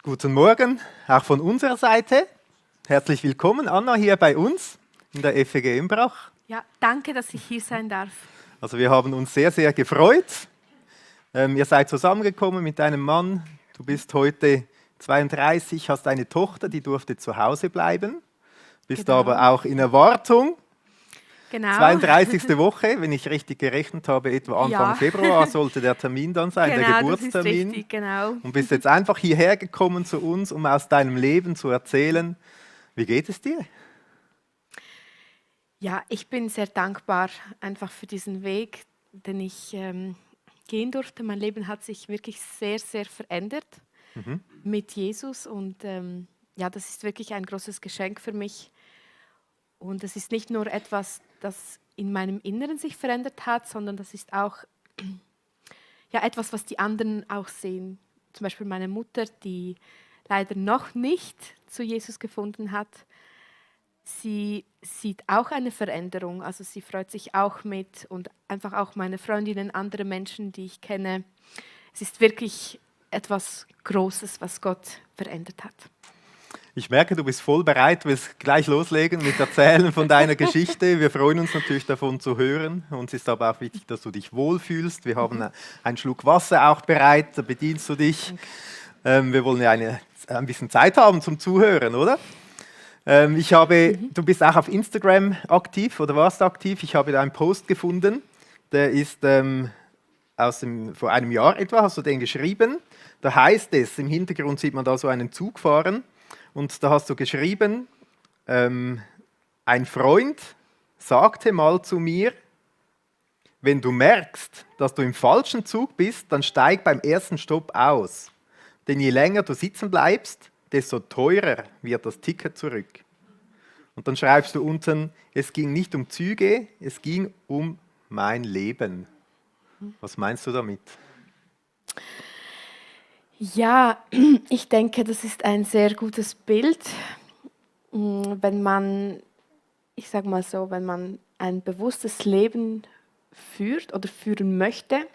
Guten Morgen, auch von unserer Seite. Herzlich willkommen, Anna, hier bei uns in der FEG Embrach. Ja, danke, dass ich hier sein darf. Also wir haben uns sehr, sehr gefreut. Ihr seid zusammengekommen mit deinem Mann. Du bist heute 32, hast eine Tochter, die durfte zu Hause bleiben. Bist Genau. aber auch in Erwartung. Genau. 32. Woche, wenn ich richtig gerechnet habe, etwa Anfang Ja. Februar sollte der Termin dann sein, der Genau, Geburtstermin. das ist richtig, genau. Und bist jetzt einfach hierher gekommen zu uns, um aus deinem Leben zu erzählen. Wie geht es dir? Ja, ich bin sehr dankbar einfach für diesen Weg, den ich gehen durfte. Mein Leben hat sich wirklich sehr, sehr verändert mit Jesus und ja, das ist wirklich ein großes Geschenk für mich. Und es ist nicht nur etwas, das in meinem Inneren sich verändert hat, sondern das ist auch ja, etwas, was die anderen auch sehen. Zum Beispiel meine Mutter, die leider noch nicht zu Jesus gefunden hat. Sie sieht auch eine Veränderung, also sie freut sich auch mit und einfach auch meine Freundinnen, andere Menschen, die ich kenne. Es ist wirklich etwas Großes, was Gott verändert hat. Ich merke, du bist voll bereit, du willst gleich loslegen mit Erzählen von deiner Geschichte. Wir freuen uns natürlich davon zu hören. Uns ist aber auch wichtig, dass du dich wohlfühlst. Wir haben einen Schluck Wasser auch bereit, da bedienst du dich. Wir wollen ja ein bisschen Zeit haben zum Zuhören, oder? Du bist auch auf Instagram aktiv oder warst aktiv. Ich habe da einen Post gefunden, der ist vor einem Jahr etwa, hast du den geschrieben. Da heißt es, im Hintergrund sieht man da so einen Zug fahren und da hast du geschrieben, ein Freund sagte mal zu mir, wenn du merkst, dass du im falschen Zug bist, dann steig beim ersten Stopp aus. Denn je länger du sitzen bleibst, desto teurer wird das Ticket zurück. Und dann schreibst du unten, es ging nicht um Züge, es ging um mein Leben. Was meinst du damit? Ja, ich denke, das ist ein sehr gutes Bild, wenn man, ich sage mal so, wenn man ein bewusstes Leben führt oder führen möchte,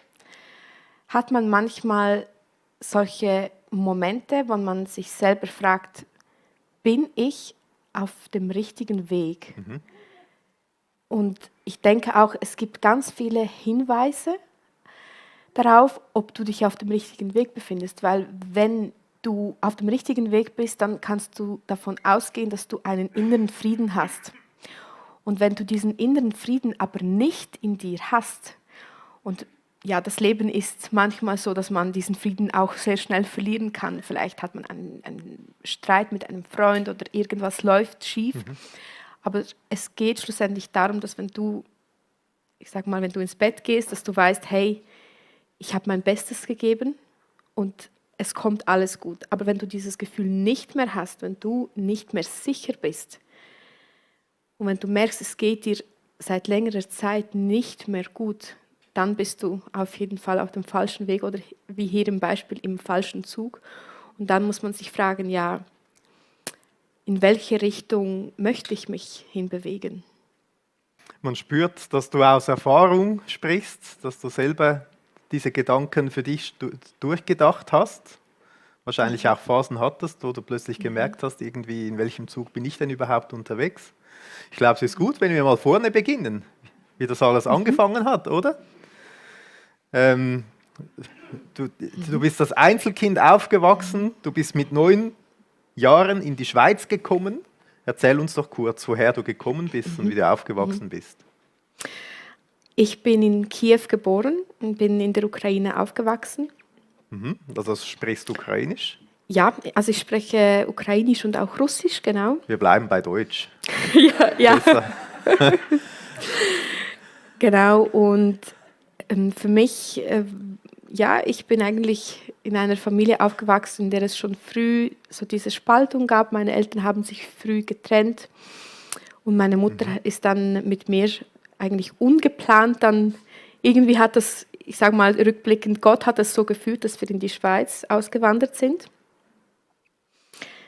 hat man manchmal solche Momente, wo man sich selber fragt, bin ich auf dem richtigen Weg? Und ich denke auch, es gibt ganz viele Hinweise darauf, ob du dich auf dem richtigen Weg befindest, weil wenn du auf dem richtigen Weg bist, dann kannst du davon ausgehen, dass du einen inneren Frieden hast. Und wenn du diesen inneren Frieden aber nicht in dir hast, und ja, das Leben ist manchmal so, dass man diesen Frieden auch sehr schnell verlieren kann. Vielleicht hat man einen Streit mit einem Freund oder irgendwas läuft schief. Aber es geht schlussendlich darum, dass wenn du ins Bett gehst, dass du weißt, hey, ich habe mein Bestes gegeben und es kommt alles gut. Aber wenn du dieses Gefühl nicht mehr hast, wenn du nicht mehr sicher bist und wenn du merkst, es geht dir seit längerer Zeit nicht mehr gut, dann bist du auf jeden Fall auf dem falschen Weg oder wie hier im Beispiel im falschen Zug. Und dann muss man sich fragen, ja, in welche Richtung möchte ich mich hinbewegen? Man spürt, dass du aus Erfahrung sprichst, dass du selber diese Gedanken für dich durchgedacht hast. Wahrscheinlich auch Phasen hattest, wo du plötzlich gemerkt hast, irgendwie in welchem Zug bin ich denn überhaupt unterwegs. Ich glaube, es ist gut, wenn wir mal vorne beginnen, wie das alles angefangen hat, oder? Du bist als Einzelkind aufgewachsen, du bist mit 9 Jahren in die Schweiz gekommen. Erzähl uns doch kurz, woher du gekommen bist und wie du aufgewachsen bist. Ich bin in Kiew geboren und bin in der Ukraine aufgewachsen. Also sprichst du Ukrainisch? Ja, also ich spreche Ukrainisch und auch Russisch, genau. Wir bleiben bei Deutsch. Ja. Genau, und für mich, ich bin eigentlich in einer Familie aufgewachsen, in der es schon früh so diese Spaltung gab. Meine Eltern haben sich früh getrennt und meine Mutter ist dann mit mir eigentlich ungeplant dann, irgendwie hat das, ich sage mal rückblickend, Gott hat es so gefühlt, dass wir in die Schweiz ausgewandert sind.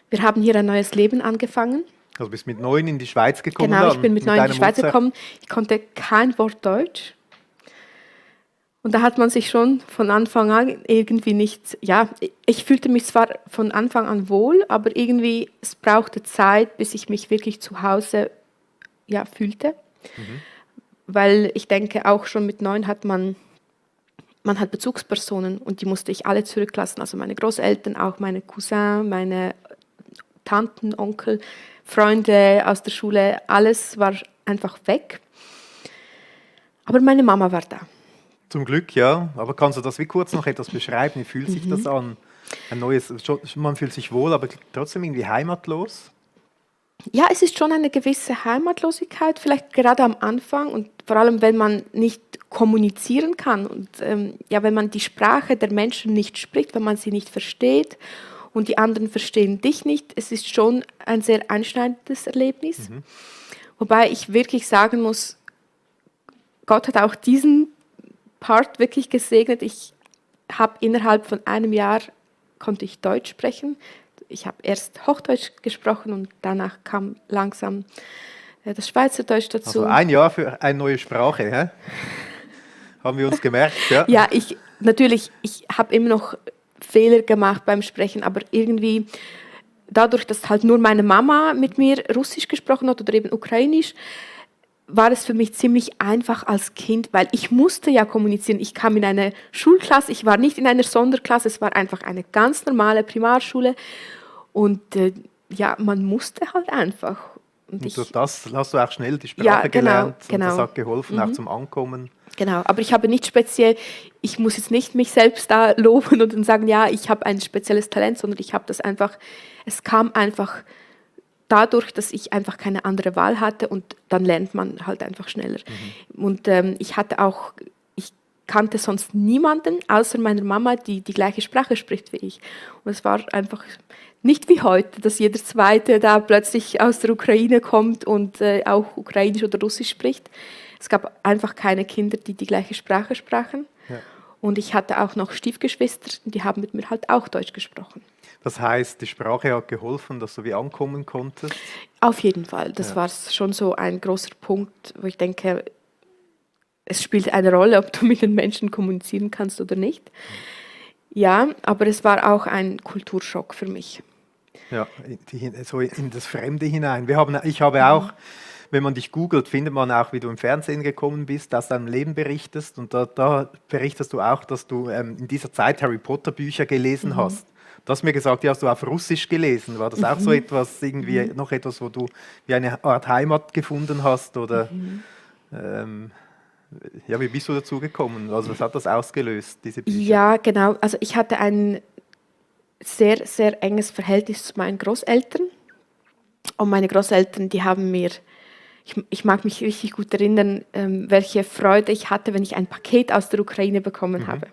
Wir haben hier ein neues Leben angefangen. Also bist mit 9 in die Schweiz gekommen? Genau, ich bin mit 9 in die Schweiz gekommen. Ich konnte kein Wort Deutsch. Und da hat man sich schon von Anfang an irgendwie nicht, ja, ich fühlte mich zwar von Anfang an wohl, aber irgendwie, es brauchte Zeit, bis ich mich wirklich zu Hause, ja, fühlte. Weil ich denke, auch schon mit 9 hat man hat Bezugspersonen und die musste ich alle zurücklassen. Also meine Großeltern, auch meine Cousins, meine Tanten, Onkel, Freunde aus der Schule, alles war einfach weg. Aber meine Mama war da. Zum Glück, ja. Aber kannst du das wie kurz noch etwas beschreiben? Wie fühlt sich das an? Ein neues, man fühlt sich wohl, aber trotzdem irgendwie heimatlos? Ja, es ist schon eine gewisse Heimatlosigkeit, vielleicht gerade am Anfang und vor allem, wenn man nicht kommunizieren kann und ja, wenn man die Sprache der Menschen nicht spricht, wenn man sie nicht versteht und die anderen verstehen dich nicht. Es ist schon ein sehr einschneidendes Erlebnis. Wobei ich wirklich sagen muss, Gott hat auch diesen Part wirklich gesegnet. Ich habe innerhalb von einem Jahr konnte ich Deutsch sprechen. Ich habe erst Hochdeutsch gesprochen und danach kam langsam das Schweizerdeutsch dazu. Also ein Jahr für eine neue Sprache, hä? Haben wir uns gemerkt, ja? Ja, ich habe immer noch Fehler gemacht beim Sprechen, aber irgendwie dadurch, dass halt nur meine Mama mit mir Russisch gesprochen hat oder eben Ukrainisch, war es für mich ziemlich einfach als Kind, weil ich musste ja kommunizieren. Ich kam in eine Schulklasse, ich war nicht in einer Sonderklasse, es war einfach eine ganz normale Primarschule und ja, man musste halt einfach. Und durch das hast du auch schnell die Sprache gelernt und das hat geholfen, auch zum Ankommen. Genau, aber ich habe nicht speziell, ich muss jetzt nicht mich selbst da loben und dann sagen, ja, ich habe ein spezielles Talent, sondern ich habe das einfach, es kam einfach dadurch, dass ich einfach keine andere Wahl hatte und dann lernt man halt einfach schneller. Und ich kannte sonst niemanden außer meiner Mama, die die gleiche Sprache spricht wie ich. Und es war einfach nicht wie heute, dass jeder Zweite da plötzlich aus der Ukraine kommt und auch Ukrainisch oder Russisch spricht. Es gab einfach keine Kinder, die die gleiche Sprache sprachen. Ja. Und ich hatte auch noch Stiefgeschwister, die haben mit mir halt auch Deutsch gesprochen. Das heißt, die Sprache hat geholfen, dass du wie ankommen konntest? Auf jeden Fall. Das war schon so ein großer Punkt, wo ich denke, es spielt eine Rolle, ob du mit den Menschen kommunizieren kannst oder nicht. Ja, aber es war auch ein Kulturschock für mich. Ja, so in das Fremde hinein. Ich habe auch, wenn man dich googelt, findet man auch, wie du im Fernsehen gekommen bist, aus deinem Leben berichtest. Und da berichtest du auch, dass du in dieser Zeit Harry Potter Bücher gelesen hast. Du hast mir gesagt, die hast du auf Russisch gelesen. War das auch so etwas, irgendwie noch etwas, wo du wie eine Art Heimat gefunden hast? Oder ja, wie bist du dazu gekommen? Also was hat das ausgelöst, diese Bücher? Ja, genau. Also ich hatte ein sehr, sehr enges Verhältnis zu meinen Großeltern. Und meine Großeltern, die haben mir, ich mag mich richtig gut erinnern, welche Freude ich hatte, wenn ich ein Paket aus der Ukraine bekommen habe.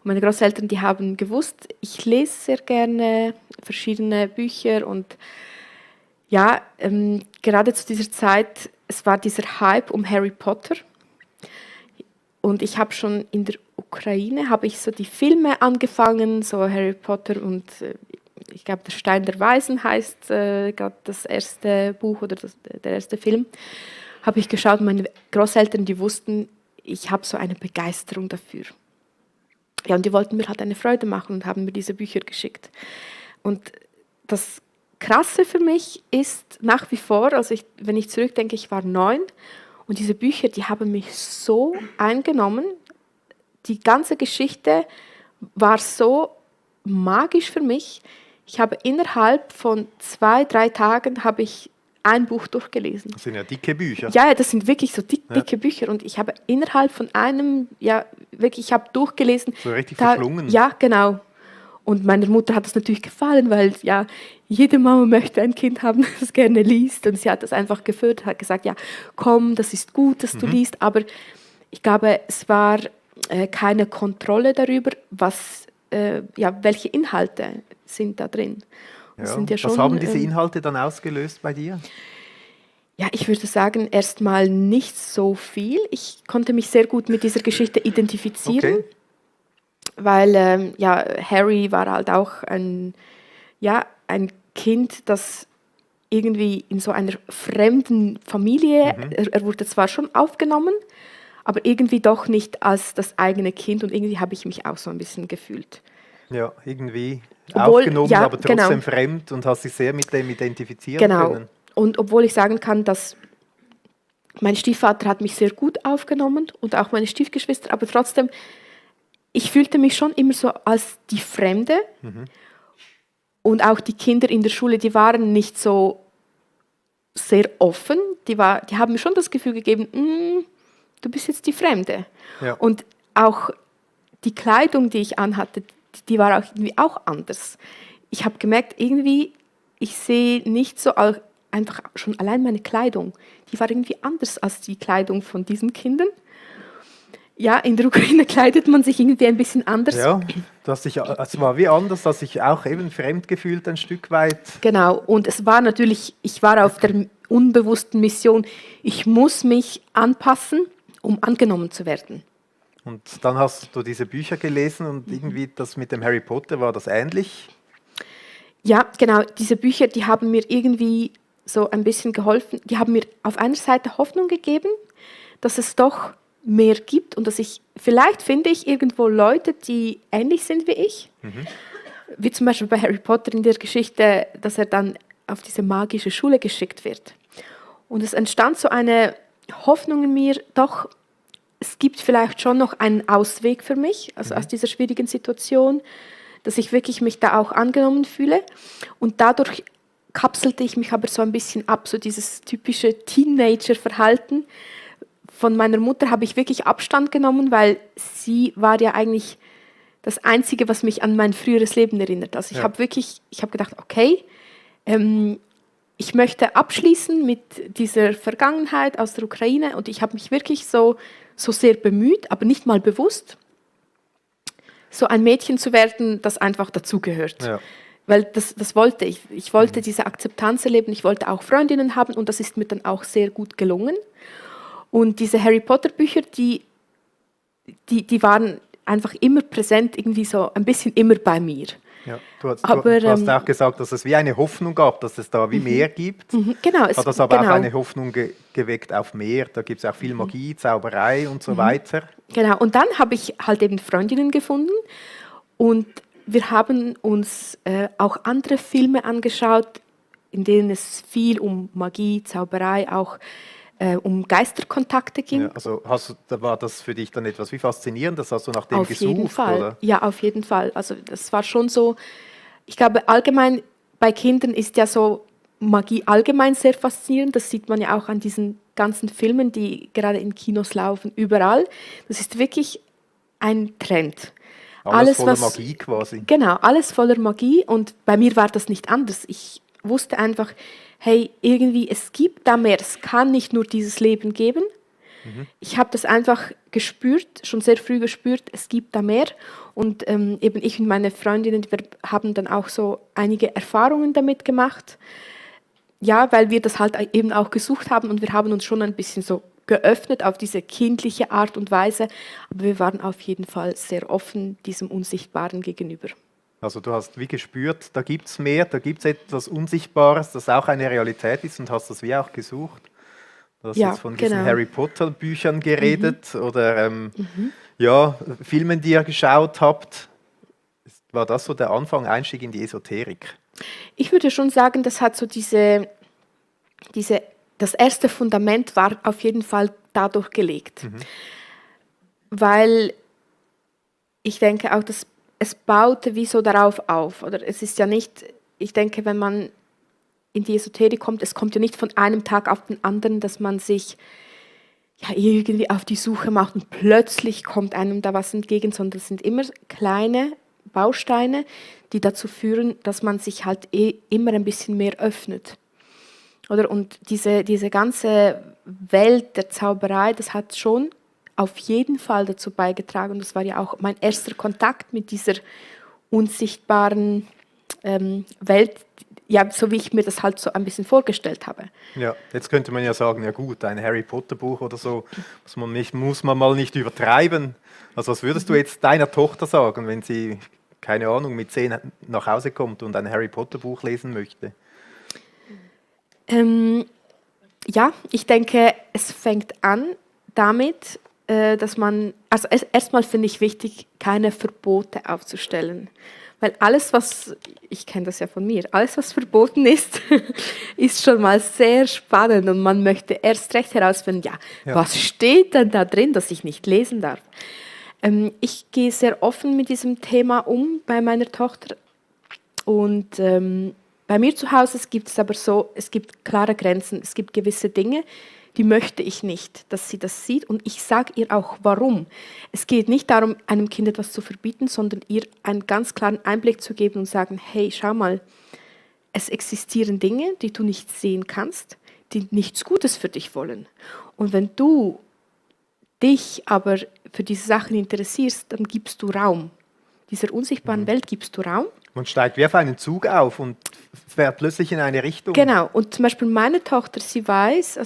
Und meine Großeltern, die haben gewusst, ich lese sehr gerne verschiedene Bücher und ja, gerade zu dieser Zeit, es war dieser Hype um Harry Potter. Und ich habe schon in der Ukraine, habe ich so die Filme angefangen, so Harry Potter und ich glaube, der Stein der Weisen heißt gerade das erste Buch oder der erste Film, habe ich geschaut. Meine Großeltern, die wussten, ich habe so eine Begeisterung dafür. Ja, und die wollten mir halt eine Freude machen und haben mir diese Bücher geschickt. Und das Krasse für mich ist nach wie vor, also wenn ich zurückdenke, ich war 9 und diese Bücher, die haben mich so eingenommen. Die ganze Geschichte war so magisch für mich. Ich habe innerhalb von 2-3 Tagen habe ich ein Buch durchgelesen. Das sind ja dicke Bücher. Ja, das sind wirklich so dicke Bücher. Und ich habe innerhalb von einem, ja, wirklich, ich habe durchgelesen. So richtig verschlungen. Ja, genau. Und meiner Mutter hat das natürlich gefallen, weil ja, jede Mama möchte ein Kind haben, das gerne liest. Und sie hat das einfach gefördert, hat gesagt, ja, komm, das ist gut, dass du liest. Aber ich glaube, es war keine Kontrolle darüber, welche Inhalte sind da drin. Ja, sind ja schon, was haben diese Inhalte dann ausgelöst bei dir? Ja, ich würde sagen, erstmal nicht so viel. Ich konnte mich sehr gut mit dieser Geschichte identifizieren. Okay. Weil Harry war halt auch ein Kind, das irgendwie in so einer fremden Familie, er wurde zwar schon aufgenommen, aber irgendwie doch nicht als das eigene Kind und irgendwie habe ich mich auch so ein bisschen gefühlt. Ja, irgendwie Obwohl, aufgenommen, ja, aber trotzdem genau, fremd und hast dich sehr mit dem identifizieren genau. können. Und obwohl ich sagen kann, dass mein Stiefvater hat mich sehr gut aufgenommen und auch meine Stiefgeschwister, aber trotzdem, ich fühlte mich schon immer so als die Fremde. Und auch die Kinder in der Schule, die waren nicht so sehr offen. Die haben mir schon das Gefühl gegeben, du bist jetzt die Fremde. Ja. Und auch die Kleidung, die ich anhatte, die war auch irgendwie auch anders. Ich habe gemerkt, irgendwie, ich sehe nicht so einfach schon allein meine Kleidung, die war irgendwie anders als die Kleidung von diesen Kindern. Ja, in der Ukraine kleidet man sich irgendwie ein bisschen anders. Ja, es war wie anders, dass ich auch eben fremd gefühlt ein Stück weit. Genau, und es war natürlich, ich war auf der unbewussten Mission, ich muss mich anpassen, um angenommen zu werden. Und dann hast du diese Bücher gelesen und irgendwie das mit dem Harry Potter, war das ähnlich? Ja, genau, diese Bücher, die haben mir irgendwie so ein bisschen geholfen. Die haben mir auf einer Seite Hoffnung gegeben, dass es doch mehr gibt und dass vielleicht finde ich irgendwo Leute, die ähnlich sind wie ich. Wie zum Beispiel bei Harry Potter in der Geschichte, dass er dann auf diese magische Schule geschickt wird. Und es entstand so eine Hoffnung in mir, doch, es gibt vielleicht schon noch einen Ausweg für mich, also aus dieser schwierigen Situation, dass ich wirklich mich da auch angenommen fühle. Und dadurch kapselte ich mich aber so ein bisschen ab, so dieses typische Teenager-Verhalten. Von meiner Mutter habe ich wirklich Abstand genommen, weil sie war ja eigentlich das Einzige, was mich an mein früheres Leben erinnert. Also ich habe gedacht, okay, ich möchte abschließen mit dieser Vergangenheit aus der Ukraine und ich habe mich wirklich so sehr bemüht, aber nicht mal bewusst, so ein Mädchen zu werden, das einfach dazugehört. Ja. Weil das wollte ich. Ich wollte diese Akzeptanz erleben, ich wollte auch Freundinnen haben und das ist mir dann auch sehr gut gelungen. Und diese Harry Potter Bücher, die waren einfach immer präsent, irgendwie so ein bisschen immer bei mir. Ja, du hast auch gesagt, dass es wie eine Hoffnung gab, dass es da wie mehr gibt. Genau, hat das aber auch eine Hoffnung geweckt auf mehr. Da gibt es auch viel Magie, Zauberei und so weiter. Genau, und dann habe ich halt eben Freundinnen gefunden und wir haben uns auch andere Filme angeschaut, in denen es viel um Magie, Zauberei, auch um Geisterkontakte ging. Ja, also war das für dich dann etwas wie faszinierend? Das hast du nach dem auf gesucht? Jeden Fall. Oder? Ja, auf jeden Fall. Also das war schon so, ich glaube allgemein bei Kindern ist ja so Magie allgemein sehr faszinierend. Das sieht man ja auch an diesen ganzen Filmen, die gerade in Kinos laufen, überall. Das ist wirklich ein Trend. Alles voller Magie quasi. Genau, alles voller Magie und bei mir war das nicht anders. Ich wusste einfach, hey, irgendwie, es gibt da mehr, es kann nicht nur dieses Leben geben. Ich habe das einfach gespürt, schon sehr früh gespürt, es gibt da mehr. Und eben ich und meine Freundinnen, wir haben dann auch so einige Erfahrungen damit gemacht. Ja, weil wir das halt eben auch gesucht haben und wir haben uns schon ein bisschen so geöffnet auf diese kindliche Art und Weise. Aber wir waren auf jeden Fall sehr offen diesem Unsichtbaren gegenüber. Also du hast wie gespürt, da gibt es mehr, da gibt es etwas Unsichtbares, das auch eine Realität ist und hast das wie auch gesucht. Du hast jetzt von diesen Harry Potter Büchern geredet oder Filmen, die ihr geschaut habt. War das so der Anfang, Einstieg in die Esoterik? Ich würde schon sagen, das hat so das erste Fundament war auf jeden Fall dadurch gelegt. Weil ich denke auch, dass es baute wie so darauf auf. Oder es ist ja nicht, ich denke, wenn man in die Esoterik kommt, es kommt ja nicht von einem Tag auf den anderen, dass man sich ja irgendwie auf die Suche macht und plötzlich kommt einem da was entgegen, sondern es sind immer kleine Bausteine, die dazu führen, dass man sich halt immer ein bisschen mehr öffnet. Oder? Und diese ganze Welt der Zauberei, das hat schon auf jeden Fall dazu beigetragen. Und das war ja auch mein erster Kontakt mit dieser unsichtbaren Welt, ja, so wie ich mir das halt so ein bisschen vorgestellt habe. Ja, jetzt könnte man ja sagen, ja gut, ein Harry Potter Buch oder so muss man mal nicht übertreiben. Also was würdest du jetzt deiner Tochter sagen, wenn sie, keine Ahnung, mit 10 nach Hause kommt und ein Harry Potter Buch lesen möchte? Ja, ich denke, es fängt an damit, dass man, also erstmal finde ich wichtig, keine Verbote aufzustellen. Weil alles, was, ich kenne das ja von mir, alles, was verboten ist, ist schon mal sehr spannend und man möchte erst recht herausfinden, was steht denn da drin, das ich nicht lesen darf. Ich gehe sehr offen mit diesem Thema um bei meiner Tochter und bei mir zu Hause gibt es aber so, es gibt klare Grenzen, es gibt gewisse Dinge, die möchte ich nicht, dass sie das sieht. Und ich sage ihr auch, warum. Es geht nicht darum, einem Kind etwas zu verbieten, sondern ihr einen ganz klaren Einblick zu geben und sagen, hey, schau mal, es existieren Dinge, die du nicht sehen kannst, die nichts Gutes für dich wollen. Und wenn du dich aber für diese Sachen interessierst, dann gibst du Raum. Dieser unsichtbaren Welt gibst du Raum. Man steigt wie auf einen Zug auf und fährt plötzlich in eine Richtung. Genau, und zum Beispiel meine Tochter, sie weiß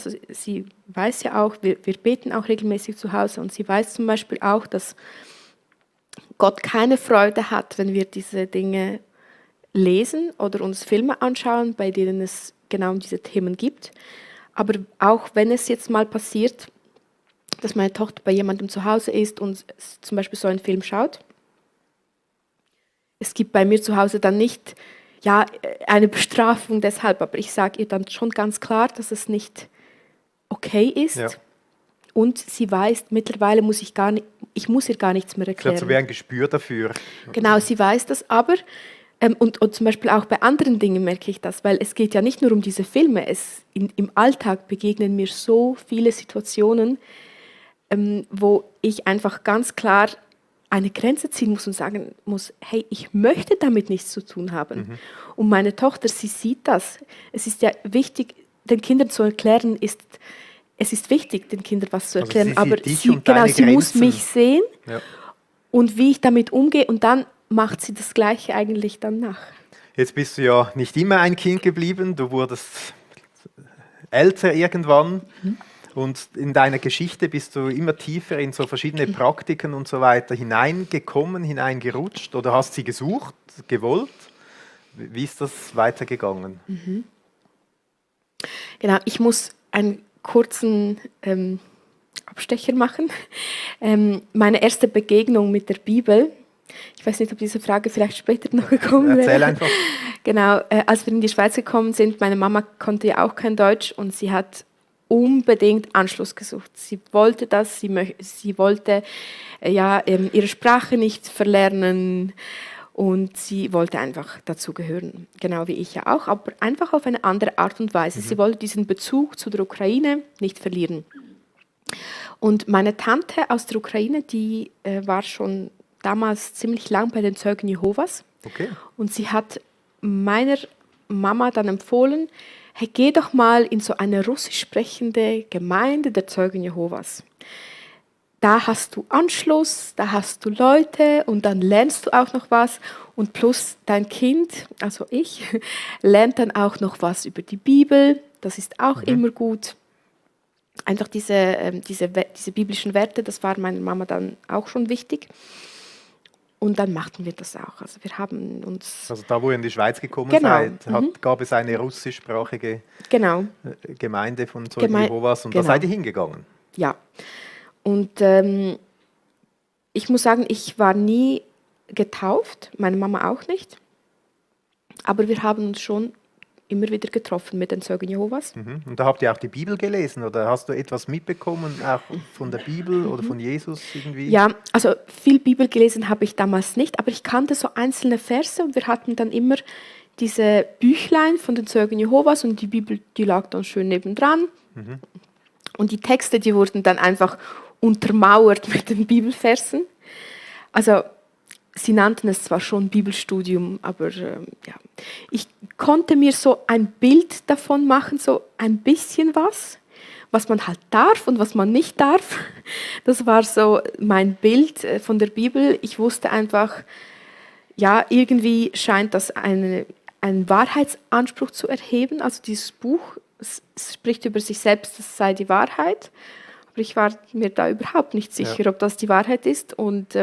ja auch, wir beten auch regelmäßig zu Hause und sie weiß zum Beispiel auch, dass Gott keine Freude hat, wenn wir diese Dinge lesen oder uns Filme anschauen, bei denen es genau um diese Themen gibt. Aber auch wenn es jetzt mal passiert, dass meine Tochter bei jemandem zu Hause ist und zum Beispiel so einen Film schaut, es gibt bei mir zu Hause dann nicht eine Bestrafung deshalb, aber ich sage ihr dann schon ganz klar, dass es nicht okay ist. Ja. Und sie weiß, mittlerweile muss ich muss ihr gar nichts mehr erklären. Sie hat so wie ein Gespür dafür. Genau, sie weiß das, aber und zum Beispiel auch bei anderen Dingen merke ich das, weil es geht ja nicht nur um diese Filme, im Alltag begegnen mir so viele Situationen, wo ich einfach ganz klar eine Grenze ziehen muss und sagen muss, hey, ich möchte damit nichts zu tun haben. Und meine Tochter, sie sieht das. Es ist ja wichtig, den Kindern zu erklären, es ist wichtig, den Kindern was zu erklären, also sie muss mich sehen und wie ich damit umgehe und dann macht sie das Gleiche eigentlich dann nach. Jetzt bist du ja nicht immer ein Kind geblieben, du wurdest älter irgendwann. Und in deiner Geschichte bist du immer tiefer in so verschiedene Praktiken und so weiter hineingekommen, hineingerutscht oder hast sie gesucht, gewollt? Wie ist das weitergegangen? Genau, ich muss einen kurzen Abstecher machen. Meine erste Begegnung mit der Bibel, ich weiß nicht, ob diese Frage vielleicht später noch gekommen wäre. Erzähl einfach. Genau, als wir in die Schweiz gekommen sind, meine Mama konnte ja auch kein Deutsch und sie hat unbedingt Anschluss gesucht. Sie wollte das, sie wollte ihre Sprache nicht verlernen und sie wollte einfach dazugehören, genau wie ich ja auch, aber einfach auf eine andere Art und Weise. Sie wollte diesen Bezug zu der Ukraine nicht verlieren. Und meine Tante aus der Ukraine, die war schon damals ziemlich lang bei den Zeugen Jehovas. Okay. Und sie hat meiner Mama dann empfohlen, hey, geh doch mal in so eine russisch sprechende Gemeinde der Zeugen Jehovas. Da hast du Anschluss, da hast du Leute und dann lernst du auch noch was. Und plus dein Kind, also ich, lernt dann auch noch was über die Bibel. Das ist auch immer gut. Einfach diese biblischen Werte, das war meiner Mama dann auch schon wichtig. Und dann machten wir das auch. Also wir haben uns... Also da, wo ihr in die Schweiz gekommen seid, gab es eine russischsprachige Gemeinde von Zeugen Jehovas und da seid ihr hingegangen. Ja. Und ich muss sagen, ich war nie getauft, meine Mama auch nicht. Aber wir haben uns schon immer wieder getroffen mit den Zeugen Jehovas. Und da habt ihr auch die Bibel gelesen oder hast du etwas mitbekommen, auch von der Bibel oder von Jesus irgendwie? Ja, also viel Bibel gelesen habe ich damals nicht, aber ich kannte so einzelne Verse und wir hatten dann immer diese Büchlein von den Zeugen Jehovas und die Bibel, die lag dann schön nebendran. Und die Texte, die wurden dann einfach untermauert mit den Bibelversen. Also sie nannten es zwar schon Bibelstudium, aber ich konnte mir so ein Bild davon machen, so ein bisschen was man halt darf und was man nicht darf. Das war so mein Bild von der Bibel. Ich wusste einfach, ja, irgendwie scheint das einen Wahrheitsanspruch zu erheben. Also dieses Buch spricht über sich selbst, das sei die Wahrheit. Aber ich war mir da überhaupt nicht sicher, ob das die Wahrheit ist. Und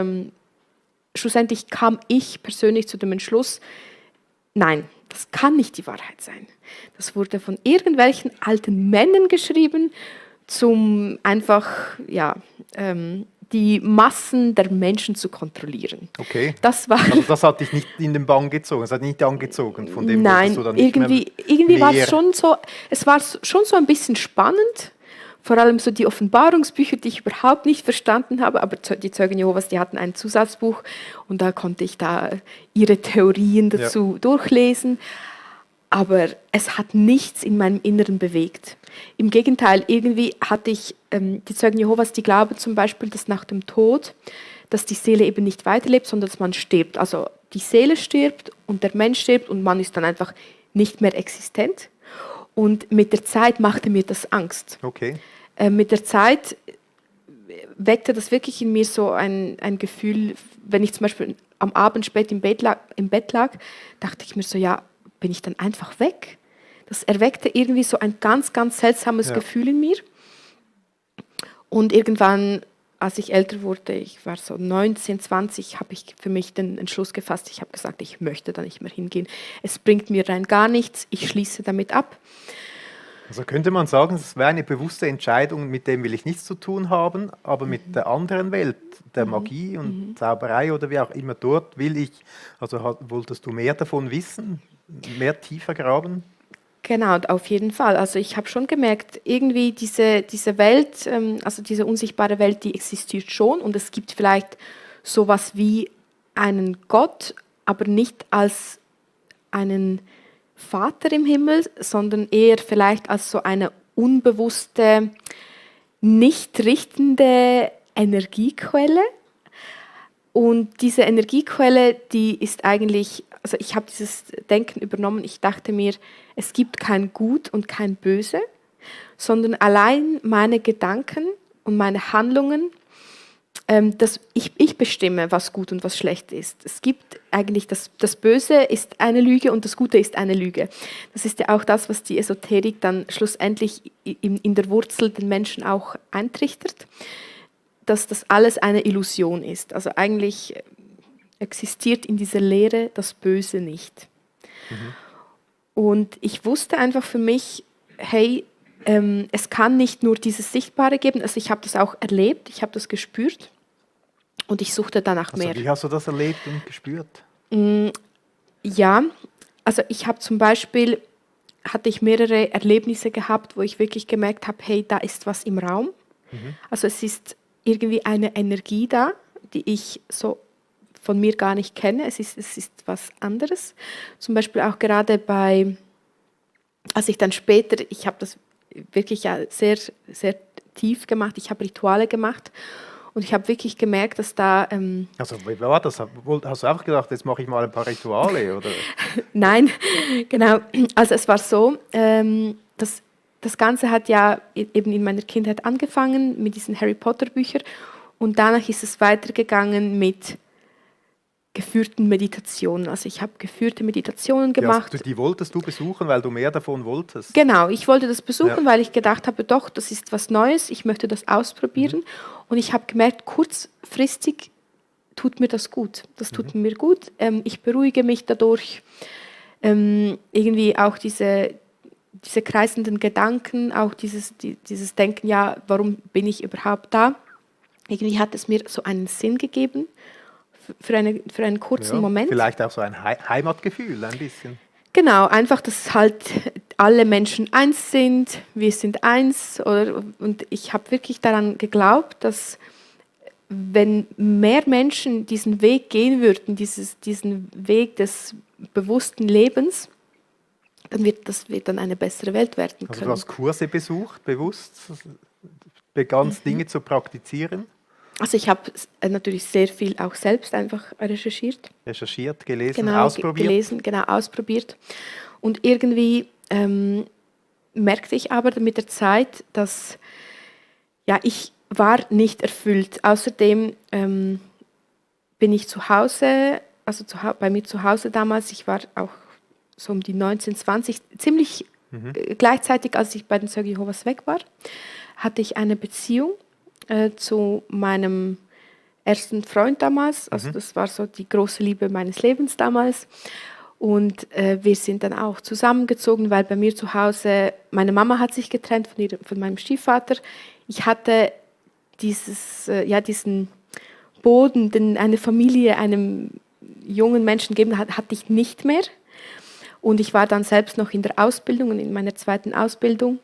schlussendlich kam ich persönlich zu dem Entschluss, nein, das kann nicht die Wahrheit sein. Das wurde von irgendwelchen alten Männern geschrieben, zum einfach, ja, die Massen der Menschen zu kontrollieren. Okay. Das war Also das hat dich nicht in den Bann gezogen, es hat nicht angezogen, von dem Nein, wolltest du dann nicht irgendwie war mehr. es schon so, schon so ein bisschen spannend. Vor allem so die Offenbarungsbücher, die ich überhaupt nicht verstanden habe, aber die Zeugen Jehovas, die hatten ein Zusatzbuch und da konnte ich da ihre Theorien dazu durchlesen. Aber es hat nichts in meinem Inneren bewegt. Im Gegenteil, irgendwie hatte ich die Zeugen Jehovas, die glauben zum Beispiel, dass nach dem Tod, dass die Seele eben nicht weiterlebt, sondern dass man stirbt. Also die Seele stirbt und der Mensch stirbt und man ist dann einfach nicht mehr existent. Und mit der Zeit machte mir das Angst. Okay. Mit der Zeit weckte das wirklich in mir so ein Gefühl, wenn ich zum Beispiel am Abend spät im Bett lag, dachte ich mir so, ja, bin ich dann einfach weg? Das erweckte irgendwie so ein ganz, ganz seltsames Gefühl in mir. Und irgendwann, als ich älter wurde, ich war so 19, 20, habe ich für mich den Entschluss gefasst. Ich habe gesagt, ich möchte da nicht mehr hingehen. Es bringt mir rein gar nichts. Ich schließe damit ab. Also könnte man sagen, es wäre eine bewusste Entscheidung, mit dem will ich nichts zu tun haben, aber mit der anderen Welt, der Magie und Zauberei oder wie auch immer, dort will ich, also wolltest du mehr davon wissen, mehr tiefer graben? Genau, auf jeden Fall. Also ich habe schon gemerkt, irgendwie diese Welt, also diese unsichtbare Welt, die existiert schon und es gibt vielleicht sowas wie einen Gott, aber nicht als einen Vater im Himmel, sondern eher vielleicht als so eine unbewusste, nicht richtende Energiequelle. Und diese Energiequelle, die ist eigentlich, also ich habe dieses Denken übernommen, ich dachte mir, es gibt kein Gut und kein Böse, sondern allein meine Gedanken und meine Handlungen, dass ich bestimme, was gut und was schlecht ist. Es gibt eigentlich, das Böse ist eine Lüge und das Gute ist eine Lüge. Das ist ja auch das, was die Esoterik dann schlussendlich in der Wurzel den Menschen auch eintrichtert, dass das alles eine Illusion ist. Also eigentlich existiert in dieser Lehre das Böse nicht. Und ich wusste einfach für mich, hey, es kann nicht nur dieses Sichtbare geben, also ich habe das auch erlebt, ich habe das gespürt und ich suchte danach mehr. Also wie hast du das erlebt und gespürt? Ja, also ich habe zum Beispiel, hatte ich mehrere Erlebnisse gehabt, wo ich wirklich gemerkt habe, hey, da ist was im Raum. Also es ist irgendwie eine Energie da, die ich so von mir gar nicht kenne. Es ist was anderes. Zum Beispiel auch gerade als ich dann später, ich habe das wirklich ja sehr, sehr tief gemacht, ich habe Rituale gemacht und ich habe wirklich gemerkt, dass da... Also wie war das? Hast du einfach gedacht, jetzt mache ich mal ein paar Rituale? Oder? Nein, genau. Also es war so, dass das Ganze hat ja eben in meiner Kindheit angefangen mit diesen Harry Potter Büchern und danach ist es weitergegangen mit geführten Meditationen. Also ich habe geführte Meditationen gemacht. Ja, die wolltest du besuchen, weil du mehr davon wolltest? Genau, ich wollte das besuchen, weil ich gedacht habe, doch, das ist was Neues, ich möchte das ausprobieren. Und ich habe gemerkt, kurzfristig tut mir das gut. Das tut mir gut. Ich beruhige mich dadurch. Irgendwie auch diese kreisenden Gedanken, auch dieses Denken, ja, warum bin ich überhaupt da? Irgendwie hat es mir so einen Sinn gegeben für einen kurzen Moment. Vielleicht auch so ein Heimatgefühl, ein bisschen. Genau, einfach, dass halt alle Menschen eins sind, wir sind eins. Und ich habe wirklich daran geglaubt, dass wenn mehr Menschen diesen Weg gehen würden, diesen Weg des bewussten Lebens, dann wird dann eine bessere Welt werden können. Also du hast Kurse besucht, bewusst, begannst Dinge zu praktizieren? Also ich habe natürlich sehr viel auch selbst einfach recherchiert. Recherchiert, gelesen, ausprobiert? Ausprobiert. Und irgendwie merkte ich aber mit der Zeit, dass ja, ich war nicht erfüllt. Außerdem bin ich zu Hause, also bei mir zu Hause damals, ich war auch so um die 19, 20, ziemlich gleichzeitig, als ich bei den Zeugen Jehovas weg war, hatte ich eine Beziehung zu meinem ersten Freund damals. Also das war so die große Liebe meines Lebens damals. Und wir sind dann auch zusammengezogen, weil bei mir zu Hause, meine Mama hat sich getrennt von meinem Stiefvater. Ich hatte diesen Boden, den eine Familie einem jungen Menschen geben hat, hatte ich nicht mehr. Und ich war dann selbst noch in der Ausbildung und in meiner zweiten Ausbildung.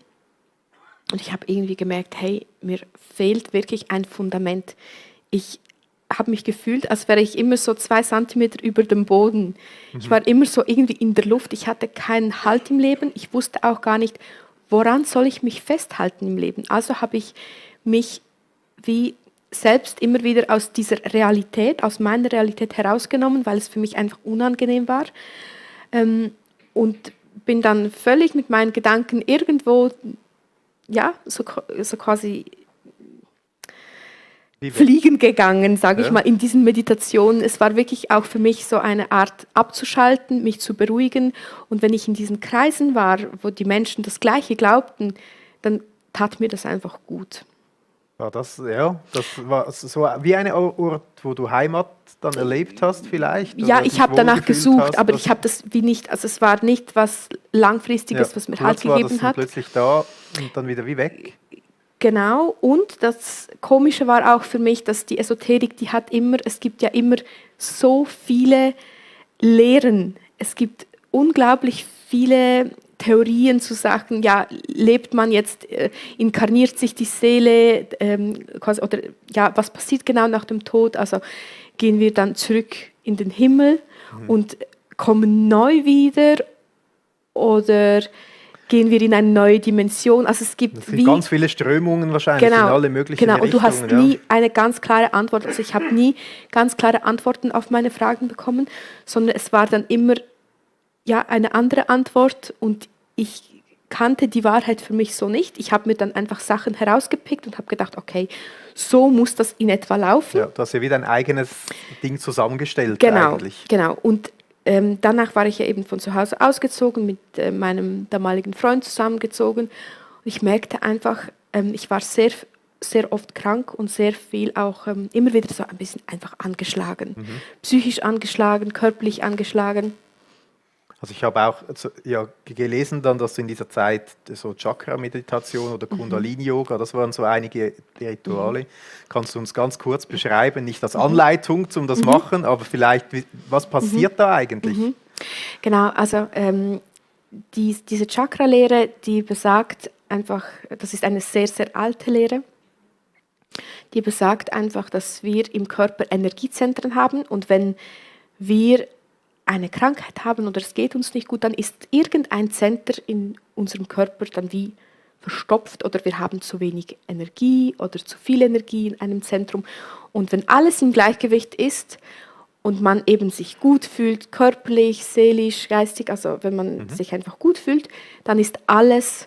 Und ich habe irgendwie gemerkt, hey, mir fehlt wirklich ein Fundament. Ich habe mich gefühlt, als wäre ich immer so 2 Zentimeter über dem Boden. Ich war immer so irgendwie in der Luft. Ich hatte keinen Halt im Leben. Ich wusste auch gar nicht, woran soll ich mich festhalten im Leben. Also habe ich mich wie selbst immer wieder aus dieser Realität, aus meiner Realität herausgenommen, weil es für mich einfach unangenehm war. Und bin dann völlig mit meinen Gedanken irgendwo, ja, so quasi fliegen gegangen, sage ich mal, in diesen Meditationen. Es war wirklich auch für mich so eine Art abzuschalten, mich zu beruhigen. Und wenn ich in diesen Kreisen war, wo die Menschen das Gleiche glaubten, dann tat mir das einfach gut. Das war so wie ein Ort, wo du Heimat dann erlebt hast vielleicht? Ja, oder ich dich habe danach wohlgefühlt gesucht, hast, aber ich habe das wie nicht, also es war nicht was Langfristiges, was mir kurz Halt war gegeben das hat. plötzlich da und dann wieder wie weg. Genau, und das Komische war auch für mich, dass die Esoterik, es gibt ja immer so viele Lehren. Es gibt unglaublich viele Theorien zu sagen, ja, lebt man jetzt, inkarniert sich die Seele, quasi, oder ja, was passiert genau nach dem Tod? Also gehen wir dann zurück in den Himmel und kommen neu wieder oder gehen wir in eine neue Dimension? Also es gibt Es sind ganz viele Strömungen wahrscheinlich in alle möglichen Genau, und Richtungen. du hast nie eine ganz klare Antwort. Also ich habe nie ganz klare Antworten auf meine Fragen bekommen, sondern es war dann immer eine andere Antwort und ich kannte die Wahrheit für mich so nicht. Ich habe mir dann einfach Sachen herausgepickt und habe gedacht, okay, so muss das in etwa laufen. Ja, du hast ja wieder ein eigenes Ding zusammengestellt eigentlich. Genau. Und danach war ich ja eben von zu Hause ausgezogen, mit meinem damaligen Freund zusammengezogen. Und ich merkte einfach, ich war sehr, sehr oft krank und sehr viel auch immer wieder so ein bisschen einfach angeschlagen. Psychisch angeschlagen, körperlich angeschlagen. Also ich habe auch gelesen dann, dass du in dieser Zeit so Chakra-Meditation oder Kundalini-Yoga, das waren so einige Rituale. Kannst du uns ganz kurz beschreiben, nicht als Anleitung zum das machen, aber vielleicht, was passiert da eigentlich? Genau, also diese Chakra-Lehre, die besagt einfach, das ist eine sehr, sehr alte Lehre, die besagt einfach, dass wir im Körper Energiezentren haben und wenn wir eine Krankheit haben oder es geht uns nicht gut, dann ist irgendein Center in unserem Körper dann wie verstopft oder wir haben zu wenig Energie oder zu viel Energie in einem Zentrum. Und wenn alles im Gleichgewicht ist und man eben sich gut fühlt, körperlich, seelisch, geistig, also wenn man sich einfach gut fühlt, dann ist alles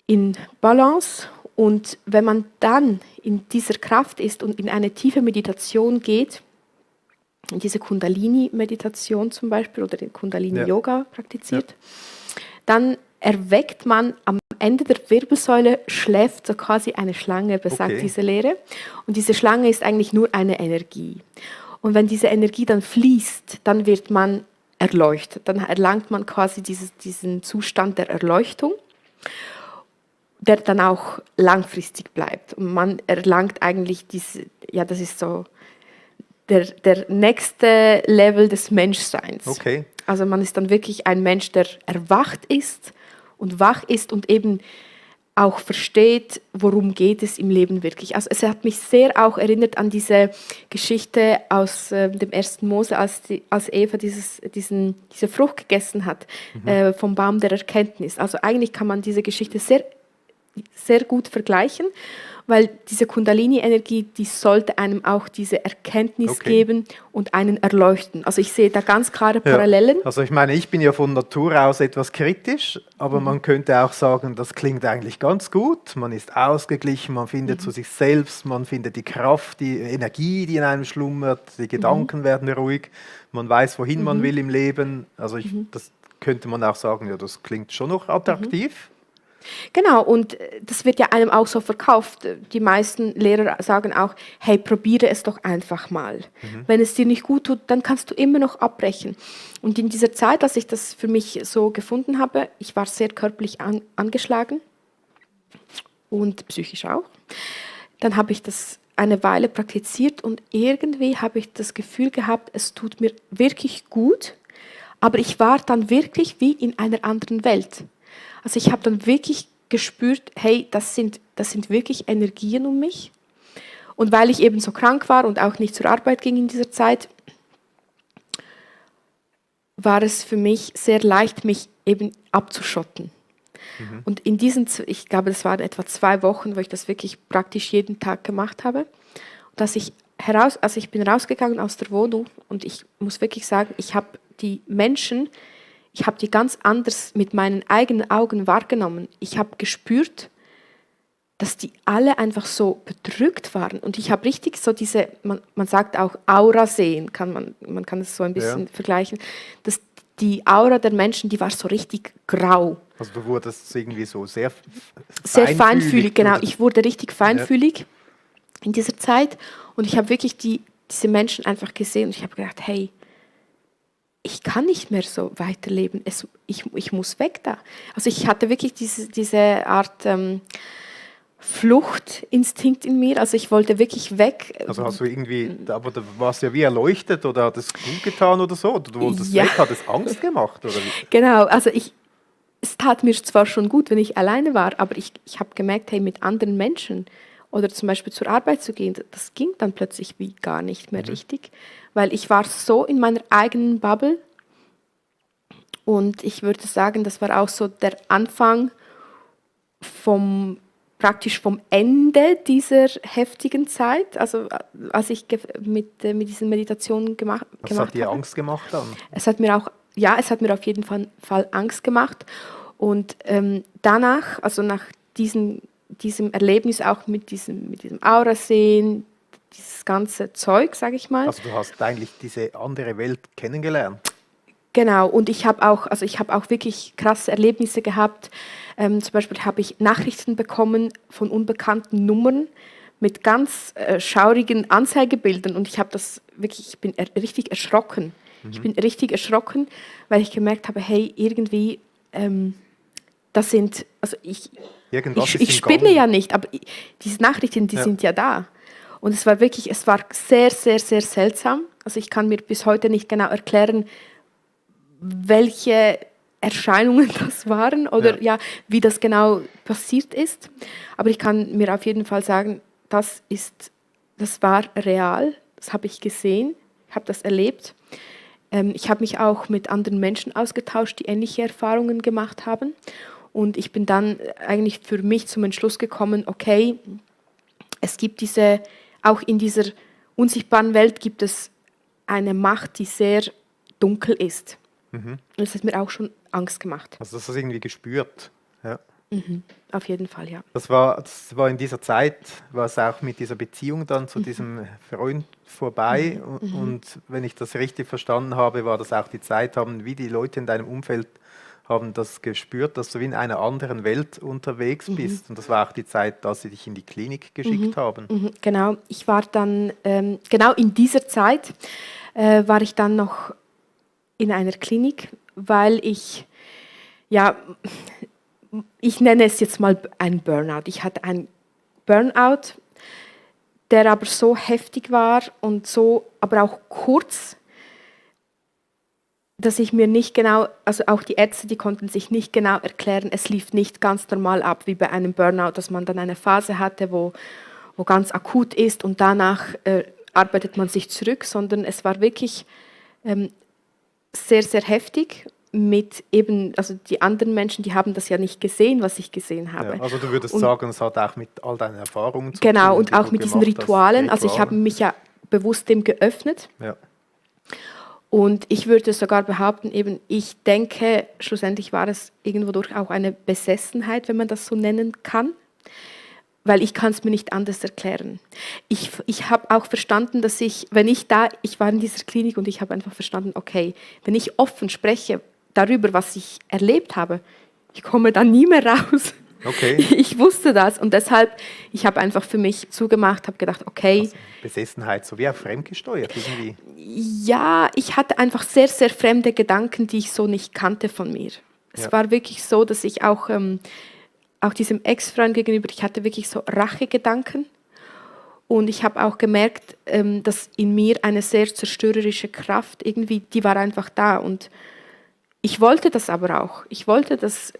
in Balance. Und wenn man dann in dieser Kraft ist und in eine tiefe Meditation geht, diese Kundalini-Meditation zum Beispiel oder den Kundalini-Yoga praktiziert, dann erweckt man am Ende der Wirbelsäule, schläft so quasi eine Schlange, besagt diese Lehre. Und diese Schlange ist eigentlich nur eine Energie. Und wenn diese Energie dann fließt, dann wird man erleuchtet. Dann erlangt man quasi diesen Zustand der Erleuchtung, der dann auch langfristig bleibt. Und man erlangt eigentlich das ist so der nächste Level des Menschseins. Okay. Also man ist dann wirklich ein Mensch, der erwacht ist und wach ist und eben auch versteht, worum geht es im Leben wirklich. Also es hat mich sehr auch erinnert an diese Geschichte aus dem 1. Mose, als Eva diese Frucht gegessen hat, vom Baum der Erkenntnis. Also eigentlich kann man diese Geschichte sehr, sehr gut vergleichen, weil diese Kundalini-Energie, die sollte einem auch diese Erkenntnis geben und einen erleuchten. Also ich sehe da ganz klare Parallelen. Ja. Also ich meine, ich bin ja von Natur aus etwas kritisch, aber man könnte auch sagen, das klingt eigentlich ganz gut. Man ist ausgeglichen, man findet zu sich selbst, man findet die Kraft, die Energie, die in einem schlummert, die Gedanken werden ruhig, man weiß, wohin man will im Leben. Also das könnte man auch sagen, ja, das klingt schon noch attraktiv. Genau, und das wird ja einem auch so verkauft. Die meisten Lehrer sagen auch, hey, probiere es doch einfach mal. Wenn es dir nicht gut tut, dann kannst du immer noch abbrechen. Und in dieser Zeit, als ich das für mich so gefunden habe, ich war sehr körperlich angeschlagen und psychisch auch, dann habe ich das eine Weile praktiziert und irgendwie habe ich das Gefühl gehabt, es tut mir wirklich gut, aber ich war dann wirklich wie in einer anderen Welt. Also ich habe dann wirklich gespürt, hey, das sind wirklich Energien um mich. Und weil ich eben so krank war und auch nicht zur Arbeit ging in dieser Zeit, war es für mich sehr leicht, mich eben abzuschotten. Und in diesen, ich glaube, das waren etwa 2 Wochen, wo ich das wirklich praktisch jeden Tag gemacht habe. Und ich bin rausgegangen aus der Wohnung und ich muss wirklich sagen, ich habe die Menschen, ich habe die ganz anders mit meinen eigenen Augen wahrgenommen. Ich habe gespürt, dass die alle einfach so bedrückt waren. Und ich habe richtig so diese, man sagt auch Aura sehen, man kann es so ein bisschen vergleichen, dass die Aura der Menschen, die war so richtig grau. Also du wurdest irgendwie so sehr Feinfühlig, genau. Ich wurde richtig feinfühlig in dieser Zeit und ich habe wirklich diese Menschen einfach gesehen und ich habe gedacht, hey, ich kann nicht mehr so weiterleben. Ich muss weg da. Also ich hatte wirklich diese Art Fluchtinstinkt in mir. Also ich wollte wirklich weg. Also hast du irgendwie, aber da warst du ja wie erleuchtet oder hat es gut getan oder so? Oder du wolltest weg, hat es Angst gemacht? Oder wie? Genau, also es tat mir zwar schon gut, wenn ich alleine war, aber ich habe gemerkt, hey, mit anderen Menschen oder zum Beispiel zur Arbeit zu gehen, das ging dann plötzlich wie gar nicht mehr richtig, weil ich war so in meiner eigenen Bubble und ich würde sagen, das war auch so der Anfang praktisch vom Ende dieser heftigen Zeit, also als ich mit diesen Meditationen gemacht habe. Was hat dir Angst gemacht dann? Es hat mir auf jeden Fall Angst gemacht. Und danach, also nach diesem Erlebnis auch mit diesem Aura-Sehen, dieses ganze Zeug, sage ich mal. Also du hast eigentlich diese andere Welt kennengelernt. Genau, und ich habe auch wirklich krasse Erlebnisse gehabt. Zum Beispiel habe ich Nachrichten bekommen von unbekannten Nummern mit ganz schaurigen Anzeigebildern und ich bin richtig erschrocken. Ich bin richtig erschrocken, weil ich gemerkt habe, hey, irgendwie, ich spinne ja nicht, aber diese Nachrichten, die sind ja da. Und es war sehr, sehr, sehr seltsam. Also ich kann mir bis heute nicht genau erklären, welche Erscheinungen das waren oder wie das genau passiert ist. Aber ich kann mir auf jeden Fall sagen, das war real, das habe ich gesehen, ich habe das erlebt. Ich habe mich auch mit anderen Menschen ausgetauscht, die ähnliche Erfahrungen gemacht haben. Und ich bin dann eigentlich für mich zum Entschluss gekommen, okay, es gibt auch in dieser unsichtbaren Welt gibt es eine Macht, die sehr dunkel ist. Und das hat mir auch schon Angst gemacht. Also das hast du irgendwie gespürt. Ja. Auf jeden Fall, ja. Das war in dieser Zeit, war es auch mit dieser Beziehung dann zu diesem Freund vorbei. Und wenn ich das richtig verstanden habe, war das auch die Zeit, wie die Leute in deinem Umfeld haben das gespürt, dass du in einer anderen Welt unterwegs bist. Und das war auch die Zeit, dass sie dich in die Klinik geschickt haben. Genau, ich war dann, genau in dieser Zeit war ich dann noch in einer Klinik, weil ich nenne es jetzt mal ein Burnout. Ich hatte einen Burnout, der aber so heftig war und so, aber auch kurz, dass ich mir nicht genau, also auch die Ärzte, die konnten sich nicht genau erklären, es lief nicht ganz normal ab, wie bei einem Burnout, dass man dann eine Phase hatte, wo ganz akut ist und danach arbeitet man sich zurück, sondern es war wirklich sehr, sehr heftig mit eben, also die anderen Menschen, die haben das ja nicht gesehen, was ich gesehen habe. Ja, also du würdest sagen, es hat auch mit all deinen Erfahrungen zu tun. Genau, und auch mit diesen Ritualen. Also ich habe mich ja bewusst dem geöffnet. Ja. Und ich würde sogar behaupten, eben, ich denke, schlussendlich war es irgendwo durch auch eine Besessenheit, wenn man das so nennen kann, weil ich kann es mir nicht anders erklären. Ich habe auch verstanden, dass ich war in dieser Klinik und ich habe einfach verstanden, okay, wenn ich offen spreche darüber, was ich erlebt habe, ich komme da nie mehr raus. Okay. Ich wusste das und deshalb, ich habe einfach für mich zugemacht, habe gedacht, okay, Also Besessenheit, so wie auch fremdgesteuert irgendwie. ja, ich hatte einfach sehr, sehr fremde Gedanken, die ich so nicht kannte von mir. Es Ja. war wirklich so, dass ich auch diesem Ex-Freund gegenüber, ich hatte wirklich so Rachegedanken. Und ich habe auch gemerkt, dass in mir eine sehr zerstörerische Kraft irgendwie, die war einfach da. Und ich wollte das aber auch. Ich wollte, dass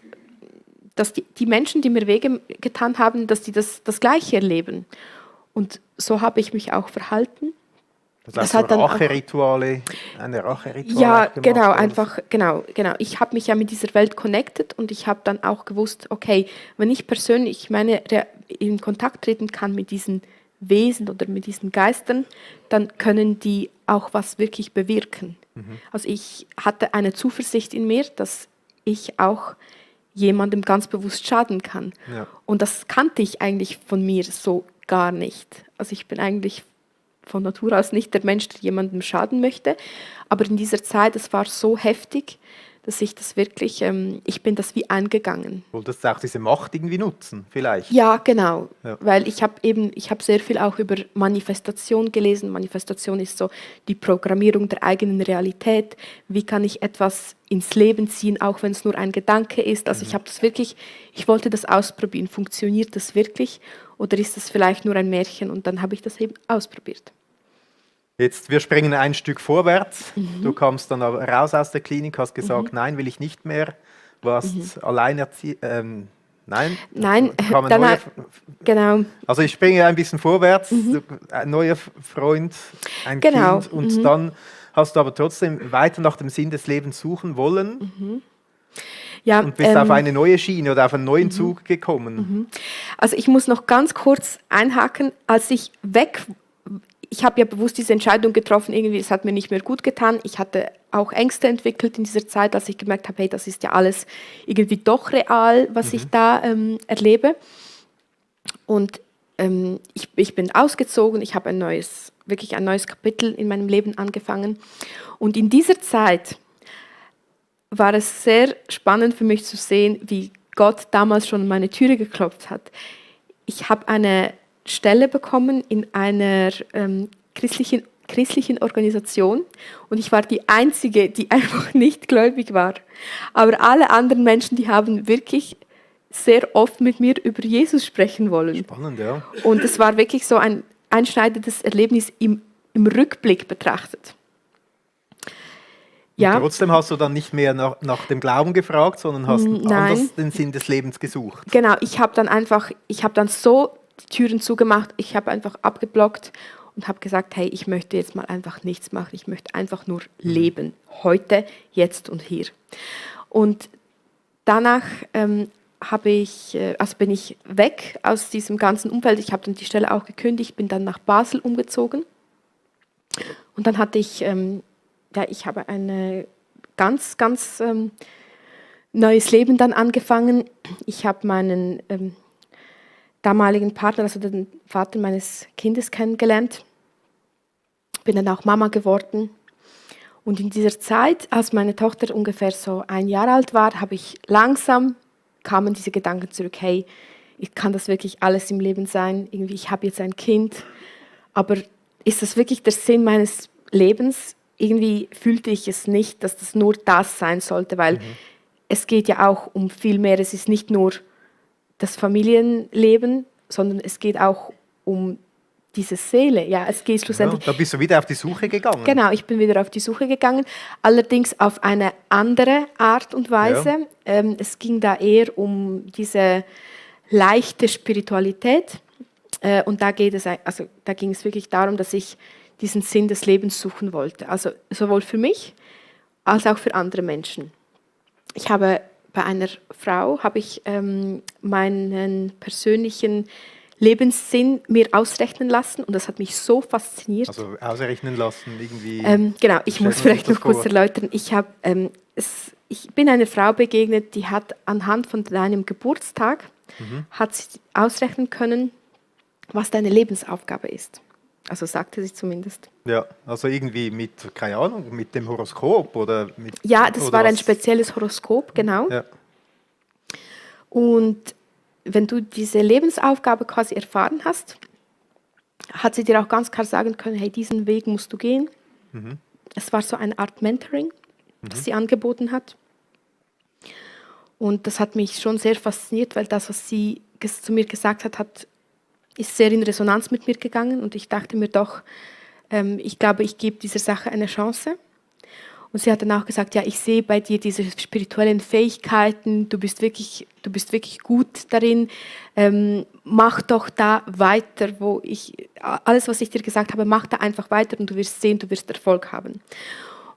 die Menschen, die mir Wege getan haben, dass die das Gleiche erleben. Und so habe ich mich auch verhalten. Das Das heißt, so hat dann auch, eine Racheritual ja, auch gemacht, genau, oder? einfach, genau. Ich habe mich ja mit dieser Welt connected und ich habe dann auch gewusst, okay, wenn ich persönlich in Kontakt treten kann mit diesen Wesen oder mit diesen Geistern, dann können die auch was wirklich bewirken. Also ich hatte eine Zuversicht in mir, dass ich auch jemandem ganz bewusst schaden kann. Ja. Und das kannte ich eigentlich von mir so gar nicht. Also ich bin eigentlich von Natur aus nicht der Mensch, der jemandem schaden möchte. Aber in dieser Zeit, es war so heftig, dass ich das wirklich, ich bin das wie eingegangen. Wolltest du auch diese Macht irgendwie nutzen, vielleicht? Ja, genau. Ja. Weil ich habe sehr viel auch über Manifestation gelesen. Manifestation ist so die Programmierung der eigenen Realität. Wie kann ich etwas ins Leben ziehen, auch wenn es nur ein Gedanke ist? Also ich habe das wirklich, ich wollte das ausprobieren. Funktioniert das wirklich oder ist das vielleicht nur ein Märchen? Und dann habe ich das eben ausprobiert. Jetzt, wir springen ein Stück vorwärts. Du kamst dann aber raus aus der Klinik, hast gesagt, nein, will ich nicht mehr. Warst alleinerziehend. Nein, Nein, kam ein dann neuer. genau. Also ich springe ein bisschen vorwärts. Ein neuer Freund, ein Genau, Kind. Und dann hast du aber trotzdem weiter nach dem Sinn des Lebens suchen wollen Ja, und bist auf eine neue Schiene oder auf einen neuen Zug gekommen. also ich muss noch ganz kurz einhaken, ich habe ja bewusst diese Entscheidung getroffen, irgendwie, es hat mir nicht mehr gut getan. Ich hatte auch Ängste entwickelt in dieser Zeit, als ich gemerkt habe, hey, das ist ja alles irgendwie doch real, was ich da erlebe. Und ich bin ausgezogen, ich habe wirklich ein neues Kapitel in meinem Leben angefangen. Und in dieser Zeit war es sehr spannend für mich zu sehen, wie Gott damals schon an meine Türe geklopft hat. Ich habe eine Stelle bekommen in einer christlichen Organisation und ich war die Einzige, die einfach nicht gläubig war. Aber alle anderen Menschen, die haben wirklich sehr oft mit mir über Jesus sprechen wollen. Spannend, ja. Und es war wirklich so ein einschneidendes Erlebnis im Rückblick betrachtet. Ja. Und trotzdem hast du dann nicht mehr nach dem Glauben gefragt, sondern hast Nein. anders den Sinn des Lebens gesucht. Genau, ich habe dann so die Türen zugemacht, ich habe einfach abgeblockt und habe gesagt, hey, ich möchte jetzt mal einfach nichts machen, ich möchte einfach nur leben, heute, jetzt und hier. Und danach bin ich weg aus diesem ganzen Umfeld, ich habe dann die Stelle auch gekündigt, bin dann nach Basel umgezogen und dann hatte ich, ich habe ein ganz, ganz neues Leben dann angefangen. Ich habe meinen damaligen Partner, also den Vater meines Kindes kennengelernt, bin dann auch Mama geworden. Und in dieser Zeit, als meine Tochter ungefähr so 1 Jahr alt war, kamen diese Gedanken zurück, hey, kann das wirklich alles im Leben sein? Irgendwie, ich habe jetzt ein Kind, aber ist das wirklich der Sinn meines Lebens? Irgendwie fühlte ich es nicht, dass das nur das sein sollte, weil es geht ja auch um viel mehr. Es ist nicht nur das Familienleben, sondern es geht auch um diese Seele. Ja, es geht schlussendlich. Ja, da bist du wieder auf die Suche gegangen. Genau, ich bin wieder auf die Suche gegangen, allerdings auf eine andere Art und Weise. Ja. Es ging da eher um diese leichte Spiritualität und da ging es wirklich darum, dass ich diesen Sinn des Lebens suchen wollte. Also sowohl für mich als auch für andere Menschen. Ich habe bei einer Frau meinen persönlichen Lebenssinn mir ausrechnen lassen und das hat mich so fasziniert. Also ausrechnen lassen irgendwie. Genau, ich muss vielleicht noch kurz erläutern. Ich bin einer Frau begegnet, die hat anhand von deinem Geburtstag hat sie ausrechnen können, was deine Lebensaufgabe ist. Also sagte sie zumindest. Ja, also irgendwie mit, keine Ahnung, mit dem Horoskop oder mit. Ja, das oder war ein was? spezielles Horoskop, genau. Ja. Und wenn du diese Lebensaufgabe quasi erfahren hast, hat sie dir auch ganz klar sagen können, hey, diesen Weg musst du gehen. Es war so eine Art Mentoring, das sie angeboten hat. Und das hat mich schon sehr fasziniert, weil das, was sie zu mir gesagt hat, ist sehr in Resonanz mit mir gegangen. Und ich dachte mir doch, ich glaube, ich gebe dieser Sache eine Chance. Und sie hat dann auch gesagt, ja, ich sehe bei dir diese spirituellen Fähigkeiten, du bist wirklich gut darin, mach doch da weiter, alles, was ich dir gesagt habe, mach da einfach weiter und du wirst sehen, du wirst Erfolg haben.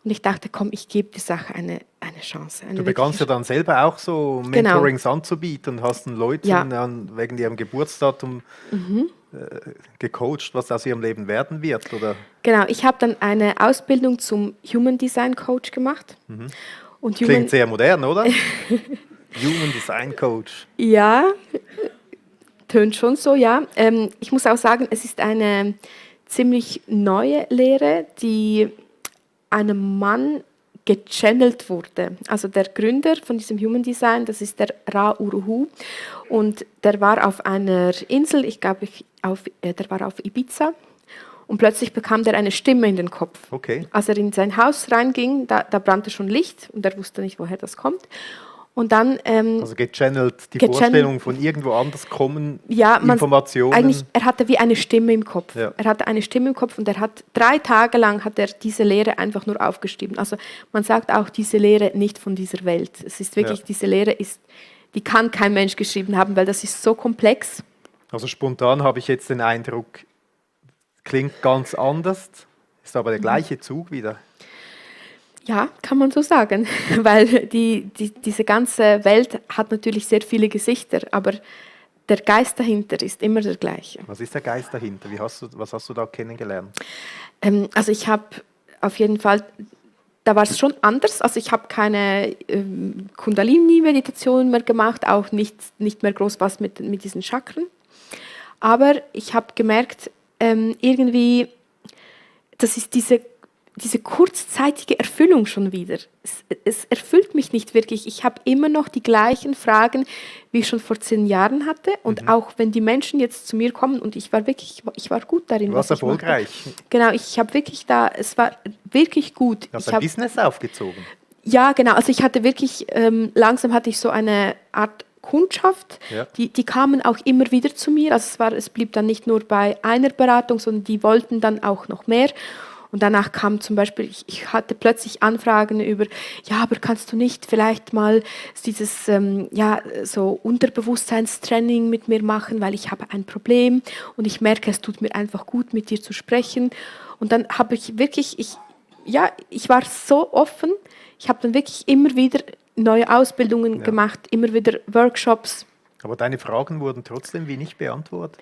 Und ich dachte, komm, ich gebe der Sache eine Chance. Du begannst ja dann selber auch so Mentorings anzubieten und hast den Leuten wegen ihrem Geburtsdatum gecoacht, was aus ihrem Leben werden wird, oder? Genau, ich habe dann eine Ausbildung zum Human Design Coach gemacht. Und Klingt sehr modern, oder? Human Design Coach. Ja, tönt schon so, ja. Ich muss auch sagen, es ist eine ziemlich neue Lehre, die einem Mann gechannelt wurde. Also der Gründer von diesem Human Design, das ist der Ra Uru. Und der war auf einer Insel, ich glaube, der war auf Ibiza. Und plötzlich bekam der eine Stimme in den Kopf. Okay. Als er in sein Haus reinging, da brannte schon Licht und er wusste nicht, woher das kommt. Und dann, also gechannelt, die Vorstellung von irgendwo anders kommen, Informationen. Eigentlich, er hatte wie eine Stimme im Kopf. Ja. Er hatte eine Stimme im Kopf und 3 Tage lang hat er diese Lehre einfach nur aufgeschrieben. Also man sagt auch, diese Lehre nicht von dieser Welt. Es ist wirklich, diese Lehre die kann kein Mensch geschrieben haben, weil das ist so komplex. Also spontan habe ich jetzt den Eindruck, klingt ganz anders, ist aber der gleiche Zug wieder. Ja, kann man so sagen, weil diese ganze Welt hat natürlich sehr viele Gesichter, aber der Geist dahinter ist immer der gleiche. Was ist der Geist dahinter? Was hast du da kennengelernt? Also ich habe auf jeden Fall, da war es schon anders, also ich habe keine Kundalini-Meditation mehr gemacht, auch nicht mehr groß was mit diesen Chakren, aber ich habe gemerkt, irgendwie, das ist diese kurzzeitige Erfüllung schon wieder. Es erfüllt mich nicht wirklich. Ich habe immer noch die gleichen Fragen, wie ich schon vor 10 Jahren hatte. Und auch wenn die Menschen jetzt zu mir kommen und ich war gut darin. Du warst erfolgreich. Genau, es war wirklich gut. Du hast ein Business aufgezogen. Ja, genau. Also ich hatte wirklich, langsam hatte ich so eine Art Kundschaft, die kamen auch immer wieder zu mir. Also es blieb dann nicht nur bei einer Beratung, sondern die wollten dann auch noch mehr. Und danach kam zum Beispiel, ich hatte plötzlich Anfragen über, ja, aber kannst du nicht vielleicht mal dieses so Unterbewusstseinstraining mit mir machen, weil ich habe ein Problem und ich merke, es tut mir einfach gut, mit dir zu sprechen. Und dann habe ich wirklich, ich war so offen, ich habe dann wirklich immer wieder neue Ausbildungen gemacht, immer wieder Workshops. Aber deine Fragen wurden trotzdem wie nicht beantwortet?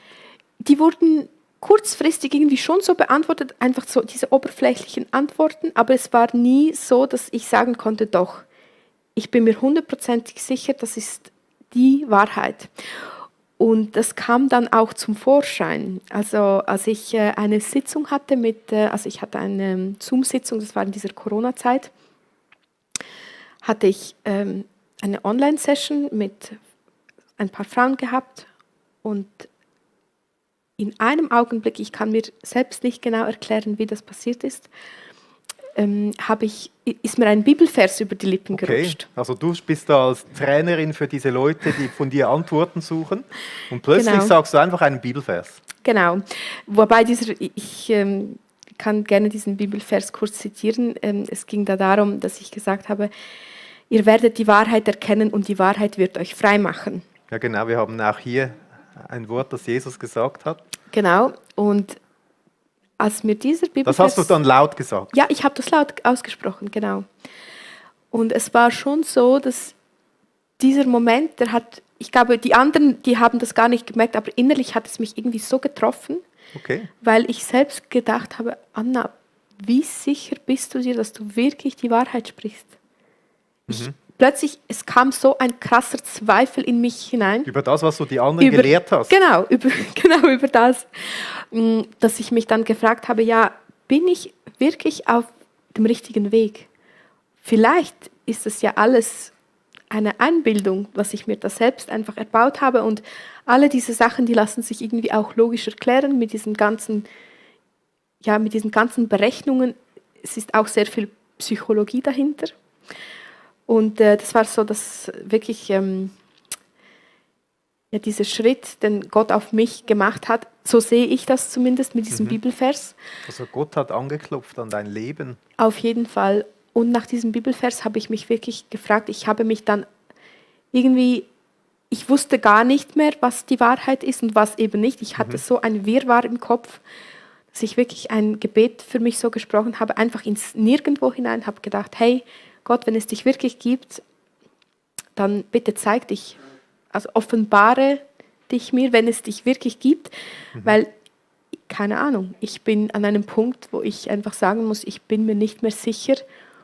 Die wurden kurzfristig irgendwie schon so beantwortet, einfach so diese oberflächlichen Antworten, aber es war nie so, dass ich sagen konnte, doch, ich bin mir 100% sicher, das ist die Wahrheit. Und das kam dann auch zum Vorschein. Also als ich eine Sitzung hatte ich hatte eine Zoom-Sitzung, das war in dieser Corona-Zeit, hatte ich eine Online-Session mit ein paar Frauen gehabt und in einem Augenblick, ich kann mir selbst nicht genau erklären, wie das passiert ist, ist mir ein Bibelvers über die Lippen gerutscht. Also du bist da als Trainerin für diese Leute, die von dir Antworten suchen und plötzlich sagst du einfach einen Bibelvers. Genau, wobei ich kann gerne diesen Bibelvers kurz zitieren. Es ging da darum, dass ich gesagt habe, ihr werdet die Wahrheit erkennen und die Wahrheit wird euch frei machen. Ja genau, wir haben auch hier ein Wort, das Jesus gesagt hat. Genau, und als mir dieser Bibelvers... Das hast du dann laut gesagt? Ja, ich habe das laut ausgesprochen, genau. Und es war schon so, dass dieser Moment, ich glaube, die anderen, die haben das gar nicht gemerkt, aber innerlich hat es mich irgendwie so getroffen, weil ich selbst gedacht habe, Anna, wie sicher bist du dir, dass du wirklich die Wahrheit sprichst? Plötzlich, es kam so ein krasser Zweifel in mich hinein. Über das, was du die anderen gelehrt hast. Genau, über das. Dass ich mich dann gefragt habe, ja, bin ich wirklich auf dem richtigen Weg? Vielleicht ist es ja alles eine Einbildung, was ich mir da selbst einfach erbaut habe. Und alle diese Sachen, die lassen sich irgendwie auch logisch erklären mit diesen ganzen Berechnungen. Es ist auch sehr viel Psychologie dahinter. Und das war so, dass wirklich dieser Schritt, den Gott auf mich gemacht hat, so sehe ich das zumindest mit diesem Bibelvers. Also Gott hat angeklopft an dein Leben. Auf jeden Fall. Und nach diesem Bibelvers habe ich mich wirklich gefragt, ich habe mich dann irgendwie, ich wusste gar nicht mehr, was die Wahrheit ist und was eben nicht. Ich hatte so ein Wirrwarr im Kopf, dass ich wirklich ein Gebet für mich so gesprochen habe, einfach ins Nirgendwo hinein, habe gedacht, hey Gott, wenn es dich wirklich gibt, dann bitte zeig dich, also offenbare dich mir, wenn es dich wirklich gibt, weil, keine Ahnung, ich bin an einem Punkt, wo ich einfach sagen muss, ich bin mir nicht mehr sicher,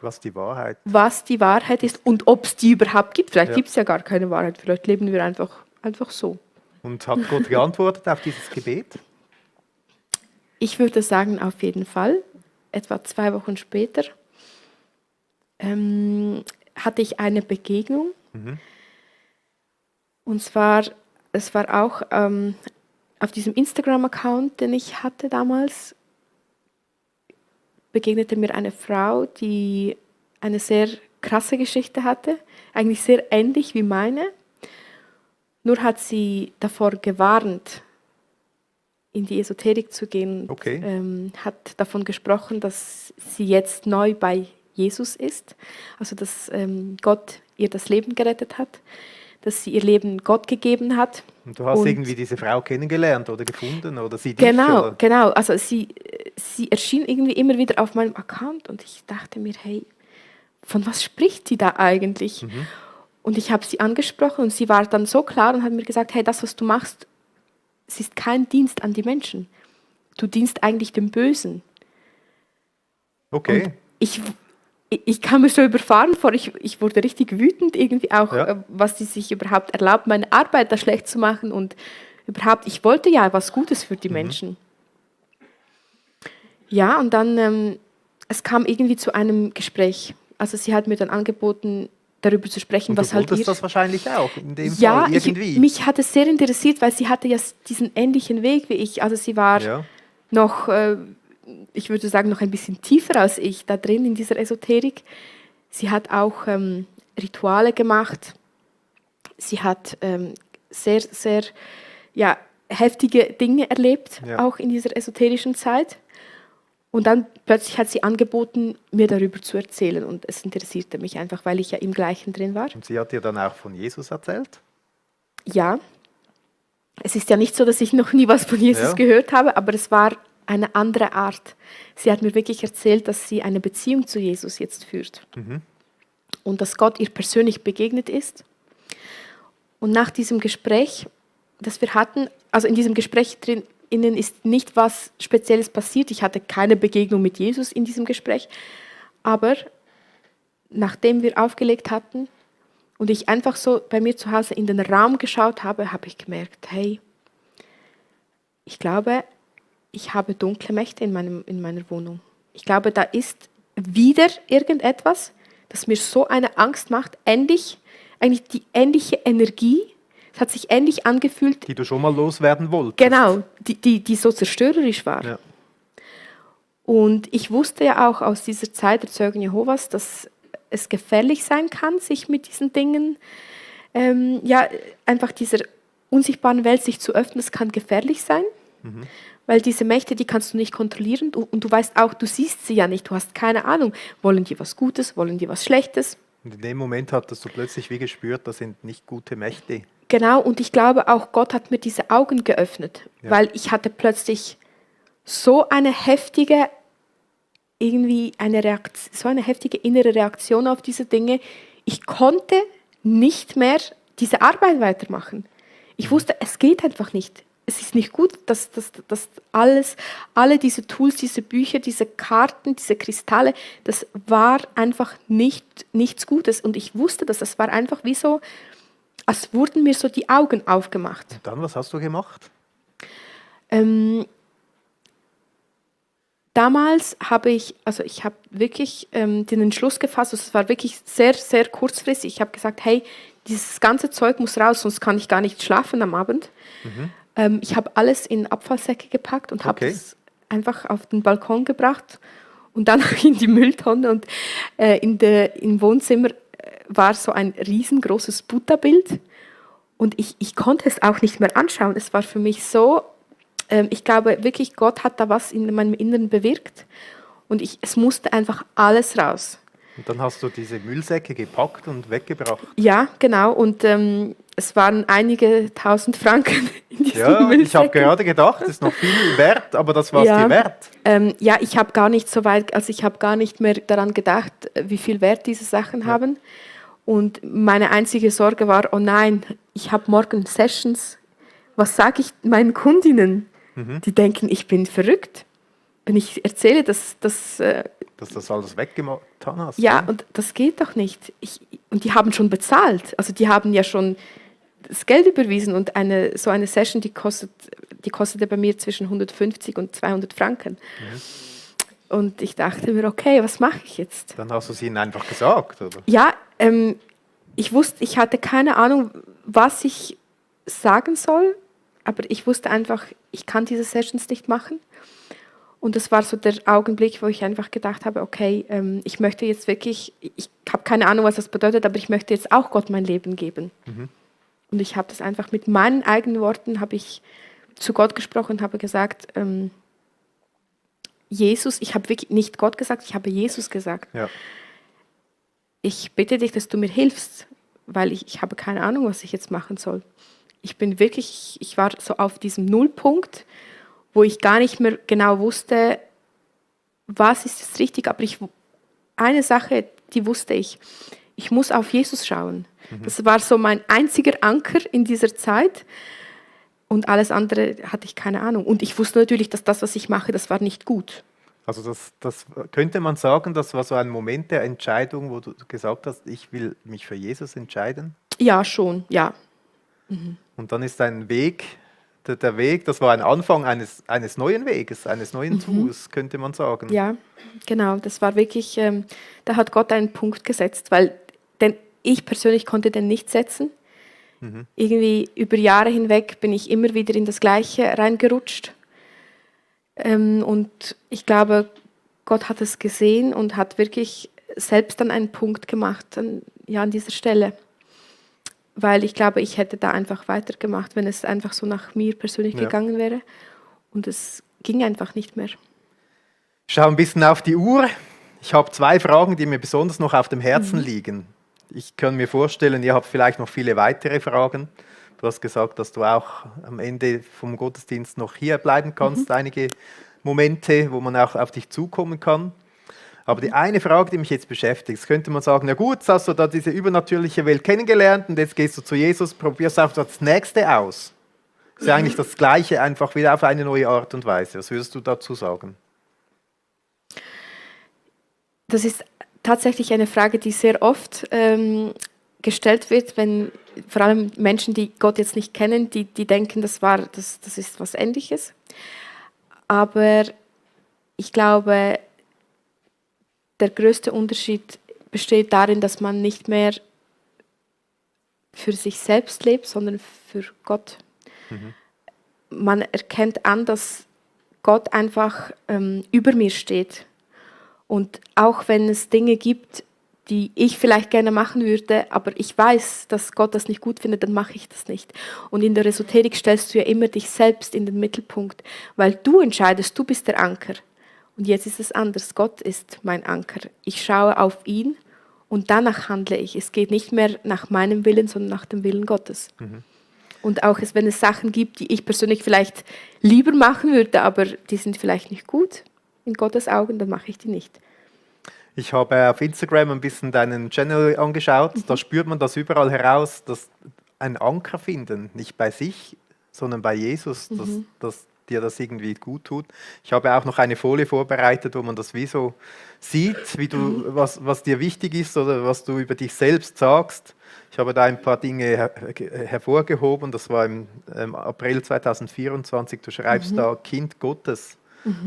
was die Wahrheit ist und ob es die überhaupt gibt. Vielleicht gibt es ja gar keine Wahrheit, vielleicht leben wir einfach so. Und hat Gott geantwortet auf dieses Gebet? Ich würde sagen, auf jeden Fall. Etwa 2 Wochen später hatte ich eine Begegnung. Und zwar, es war auch auf diesem Instagram-Account, den ich hatte damals, begegnete mir eine Frau, die eine sehr krasse Geschichte hatte, eigentlich sehr ähnlich wie meine. Nur hat sie davor gewarnt, in die Esoterik zu gehen. Okay. Hat davon gesprochen, dass sie jetzt neu bei Jesus ist, also dass Gott ihr das Leben gerettet hat, dass sie ihr Leben Gott gegeben hat. Und du hast irgendwie diese Frau kennengelernt oder gefunden oder sie dich? Genau, oder? genau. Also sie erschien irgendwie immer wieder auf meinem Account und ich dachte mir, hey, von was spricht sie da eigentlich? Und ich habe sie angesprochen und sie war dann so klar und hat mir gesagt, hey, das, was du machst, es ist kein Dienst an die Menschen. Du dienst eigentlich dem Bösen. Okay. Und ich kam mir so überfahren vor, ich wurde richtig wütend irgendwie auch, was sie sich überhaupt erlaubt, meine Arbeit da schlecht zu machen und überhaupt, ich wollte ja was Gutes für die Menschen. Ja, und dann, es kam irgendwie zu einem Gespräch. Also sie hat mir dann angeboten, darüber zu sprechen, und was halt ihr... Du wolltest das wahrscheinlich auch in dem ja, Fall irgendwie? Mich hat es sehr interessiert, weil sie hatte ja diesen ähnlichen Weg wie ich. Also sie war noch... ich würde sagen, noch ein bisschen tiefer als ich da drin in dieser Esoterik. Sie hat auch Rituale gemacht. Sie hat sehr, sehr heftige Dinge erlebt, auch in dieser esoterischen Zeit. Und dann plötzlich hat sie angeboten, mir darüber zu erzählen. Und es interessierte mich einfach, weil ich ja im Gleichen drin war. Und sie hat dir dann auch von Jesus erzählt? Ja. Es ist ja nicht so, dass ich noch nie was von Jesus gehört habe, aber es war eine andere Art. Sie hat mir wirklich erzählt, dass sie eine Beziehung zu Jesus jetzt führt. Und dass Gott ihr persönlich begegnet ist. Und nach diesem Gespräch, das wir hatten, also in diesem Gespräch drinnen ist nicht was Spezielles passiert. Ich hatte keine Begegnung mit Jesus in diesem Gespräch. Aber nachdem wir aufgelegt hatten und ich einfach so bei mir zu Hause in den Raum geschaut habe, habe ich gemerkt, hey, ich glaube, ich habe dunkle Mächte in meiner Wohnung. Ich glaube, da ist wieder irgendetwas, das mir so eine Angst macht. Eigentlich die ähnliche Energie, es hat sich ähnlich angefühlt. Die du schon mal loswerden wolltest. Genau, die so zerstörerisch war. Ja. Und ich wusste ja auch aus dieser Zeit der Zeugen Jehovas, dass es gefährlich sein kann, sich mit diesen Dingen, einfach dieser unsichtbaren Welt sich zu öffnen. Es kann gefährlich sein. Weil diese Mächte, die kannst du nicht kontrollieren und du weißt auch, du siehst sie ja nicht, du hast keine Ahnung, wollen die was Gutes, wollen die was Schlechtes. Und in dem Moment hattest du plötzlich wie gespürt, das sind nicht gute Mächte. Genau, und ich glaube auch, Gott hat mir diese Augen geöffnet, weil ich hatte plötzlich so eine heftige, so eine heftige innere Reaktion auf diese Dinge. Ich konnte nicht mehr diese Arbeit weitermachen. Ich wusste, es geht einfach nicht. Es ist nicht gut, dass alle diese Tools, diese Bücher, diese Karten, diese Kristalle, das war einfach nichts Gutes. Und ich wusste das war einfach wie so, als wurden mir so die Augen aufgemacht. Und dann, was hast du gemacht? damals habe ich wirklich den Entschluss gefasst, also es war wirklich sehr, sehr kurzfristig. Ich habe gesagt, hey, dieses ganze Zeug muss raus, sonst kann ich gar nicht schlafen am Abend. Ich habe alles in Abfallsäcke gepackt und habe Okay. das einfach auf den Balkon gebracht und dann in die Mülltonne. Und im Wohnzimmer war so ein riesengroßes Buddha-Bild. Und ich konnte es auch nicht mehr anschauen. Es war für mich so, ich glaube wirklich, Gott hat da was in meinem Inneren bewirkt. Und es musste einfach alles raus. Und dann hast du diese Müllsäcke gepackt und weggebracht. Ja, genau. Und es waren einige tausend Franken in diesen Ja, ich habe Müllsäcken. gerade gedacht, es ist noch viel wert, aber das war es Ja. dir wert. Ja, ich habe gar nicht so weit, also ich habe gar nicht mehr daran gedacht, wie viel Wert diese Sachen haben. Und meine einzige Sorge war, oh nein, ich habe morgen Sessions. Was sage ich meinen Kundinnen? Die denken, ich bin verrückt. Wenn ich erzähle, dass Dass du das alles weggetan hast. ja, und das geht doch nicht. Und die haben schon bezahlt. Also die haben ja schon das Geld überwiesen und so eine Session, die kostete bei mir zwischen 150 und 200 Franken. Und ich dachte mir, okay, was mache ich jetzt? Dann hast du es ihnen einfach gesagt, oder? Ja, ich hatte keine Ahnung, was ich sagen soll, aber ich wusste einfach, ich kann diese Sessions nicht machen. Und das war so der Augenblick, wo ich einfach gedacht habe, okay, ich möchte jetzt wirklich, ich habe keine Ahnung, was das bedeutet, aber ich möchte jetzt auch Gott mein Leben geben. Und ich habe das einfach mit meinen eigenen Worten, habe ich zu Gott gesprochen und habe gesagt, Jesus, ich habe wirklich nicht Gott gesagt, ich habe Jesus gesagt. Ja. Ich bitte dich, dass du mir hilfst, weil ich habe keine Ahnung, was ich jetzt machen soll. Ich war so auf diesem Nullpunkt, wo ich gar nicht mehr genau wusste, was ist das richtig, aber eine Sache, die wusste ich muss auf Jesus schauen. Das war so mein einziger Anker in dieser Zeit und alles andere hatte ich keine Ahnung. Und ich wusste natürlich, dass das, was ich mache, das war nicht gut. Also das könnte man sagen, das war so ein Moment der Entscheidung, wo du gesagt hast, ich will mich für Jesus entscheiden. Ja, schon, ja. Und dann ist ein Weg, der Weg, das war ein Anfang eines neuen Weges, eines neuen Zuges, könnte man sagen. Ja, genau. Das war wirklich, da hat Gott einen Punkt gesetzt, weil ich persönlich konnte den nicht setzen. Irgendwie über Jahre hinweg bin ich immer wieder in das Gleiche reingerutscht. Und ich glaube, Gott hat es gesehen und hat wirklich selbst dann einen Punkt gemacht an dieser Stelle. Weil ich glaube, ich hätte da einfach weitergemacht, wenn es einfach so nach mir persönlich gegangen wäre. Und es ging einfach nicht mehr. Ich schaue ein bisschen auf die Uhr. Ich habe 2 Fragen, die mir besonders noch auf dem Herzen liegen. Ich kann mir vorstellen, ihr habt vielleicht noch viele weitere Fragen. Du hast gesagt, dass du auch am Ende vom Gottesdienst noch hier bleiben kannst, einige Momente, wo man auch auf dich zukommen kann. Aber die eine Frage, die mich jetzt beschäftigt, jetzt könnte man sagen, ja gut, jetzt hast du da diese übernatürliche Welt kennengelernt und jetzt gehst du zu Jesus, probierst auch das Nächste aus. Das ist ja eigentlich das Gleiche, einfach wieder auf eine neue Art und Weise. Was würdest du dazu sagen? Das ist tatsächlich eine Frage, die sehr oft gestellt wird, wenn vor allem Menschen, die Gott jetzt nicht kennen, die denken, das ist was Ähnliches. Aber ich glaube, der größte Unterschied besteht darin, dass man nicht mehr für sich selbst lebt, sondern für Gott. Man erkennt an, dass Gott einfach über mir steht. Und auch wenn es Dinge gibt, die ich vielleicht gerne machen würde, aber ich weiß, dass Gott das nicht gut findet, dann mache ich das nicht. Und in der Esoterik stellst du ja immer dich selbst in den Mittelpunkt, weil du entscheidest, du bist der Anker. Und jetzt ist es anders. Gott ist mein Anker. Ich schaue auf ihn und danach handle ich. Es geht nicht mehr nach meinem Willen, sondern nach dem Willen Gottes. Und auch wenn es Sachen gibt, die ich persönlich vielleicht lieber machen würde, aber die sind vielleicht nicht gut in Gottes Augen, dann mache ich die nicht. Ich habe auf Instagram ein bisschen deinen Channel angeschaut. Da spürt man das überall heraus, dass ein Anker finden, nicht bei sich, sondern bei Jesus, dass dir das irgendwie gut tut. Ich habe auch noch eine Folie vorbereitet, wo man das wie so sieht, wie du, was dir wichtig ist oder was du über dich selbst sagst. Ich habe da ein paar Dinge hervorgehoben. Das war im April 2024. Du schreibst da Kind Gottes.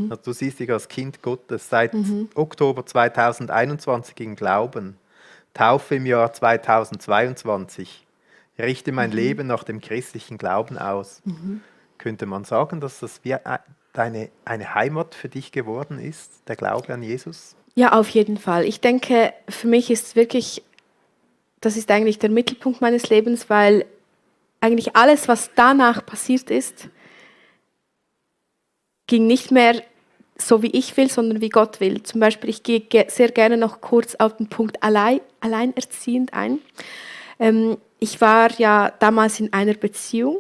Also du siehst dich als Kind Gottes seit Oktober 2021 im Glauben, Taufe im Jahr 2022. Richte mein Leben nach dem christlichen Glauben aus. Könnte man sagen, dass das wie eine Heimat für dich geworden ist, der Glaube an Jesus? Ja, auf jeden Fall. Ich denke, für mich ist wirklich, das ist eigentlich der Mittelpunkt meines Lebens, weil eigentlich alles, was danach passiert ist, ging nicht mehr so, wie ich will, sondern wie Gott will. Zum Beispiel, ich gehe sehr gerne noch kurz auf den Punkt alleinerziehend ein. Ich war ja damals in einer Beziehung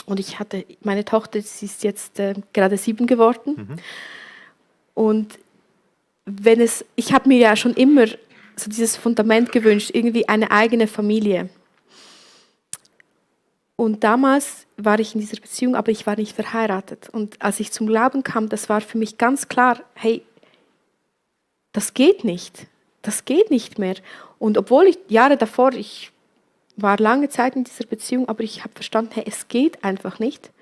und ich hatte meine Tochter, sie ist jetzt gerade 7 geworden. Und ich habe mir ja schon immer so dieses Fundament gewünscht, irgendwie eine eigene Familie. Und damals war ich in dieser Beziehung, aber ich war nicht verheiratet. Und als ich zum Glauben kam, das war für mich ganz klar, hey, das geht nicht. Das geht nicht mehr. Und obwohl ich Jahre davor, ich war lange Zeit in dieser Beziehung, aber ich habe verstanden, hey, es geht einfach nicht.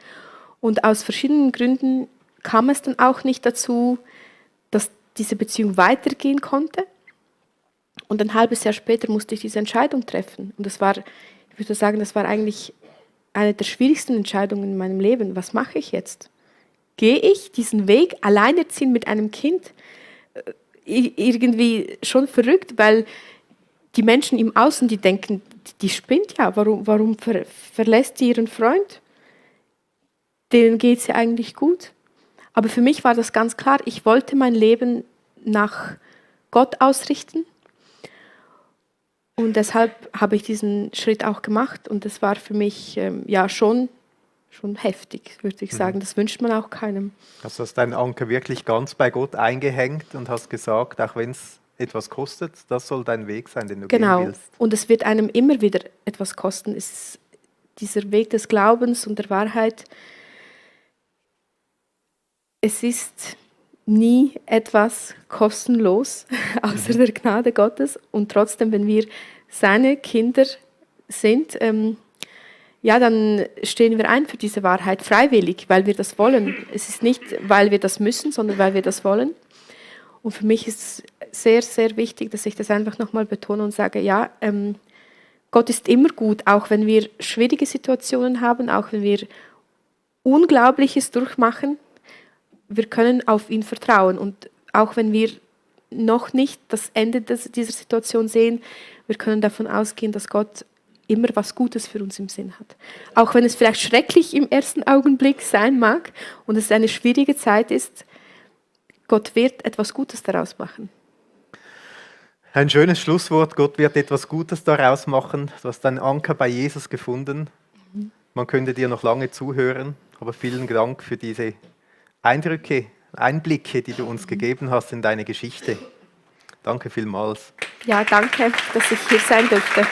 Und aus verschiedenen Gründen kam es dann auch nicht dazu, dass diese Beziehung weitergehen konnte. Und ein halbes Jahr später musste ich diese Entscheidung treffen. Und das war, ich würde sagen, das war eigentlich eine der schwierigsten Entscheidungen in meinem Leben. Was mache ich jetzt? Gehe ich diesen Weg alleinerziehend mit einem Kind? Irgendwie schon verrückt, weil die Menschen im Außen, die denken, die spinnt ja. Warum verlässt sie ihren Freund? Denen geht es ja eigentlich gut. Aber für mich war das ganz klar, ich wollte mein Leben nach Gott ausrichten. Und deshalb habe ich diesen Schritt auch gemacht. Und das war für mich ja schon heftig, würde ich sagen. Das wünscht man auch keinem. Also hast deinen Anker wirklich ganz bei Gott eingehängt und hast gesagt, auch wenn es etwas kostet, das soll dein Weg sein, den du gehen willst. Genau. Und es wird einem immer wieder etwas kosten. Dieser Weg des Glaubens und der Wahrheit, es ist nie etwas kostenlos, außer der Gnade Gottes. Und trotzdem, wenn wir seine Kinder sind, ja, dann stehen wir ein für diese Wahrheit freiwillig, weil wir das wollen. Es ist nicht, weil wir das müssen, sondern weil wir das wollen. Und für mich ist es sehr, sehr wichtig, dass ich das einfach nochmal betone und sage, ja, Gott ist immer gut, auch wenn wir schwierige Situationen haben, auch wenn wir Unglaubliches durchmachen. Wir können auf ihn vertrauen und auch wenn wir noch nicht das Ende dieser Situation sehen, wir können davon ausgehen, dass Gott immer was Gutes für uns im Sinn hat. Auch wenn es vielleicht schrecklich im ersten Augenblick sein mag und es eine schwierige Zeit ist, Gott wird etwas Gutes daraus machen. Ein schönes Schlusswort, Gott wird etwas Gutes daraus machen. Du hast deinen Anker bei Jesus gefunden. Man könnte dir noch lange zuhören, aber vielen Dank für diese Einblicke, die du uns gegeben hast in deine Geschichte. Danke vielmals. Ja, danke, dass ich hier sein durfte.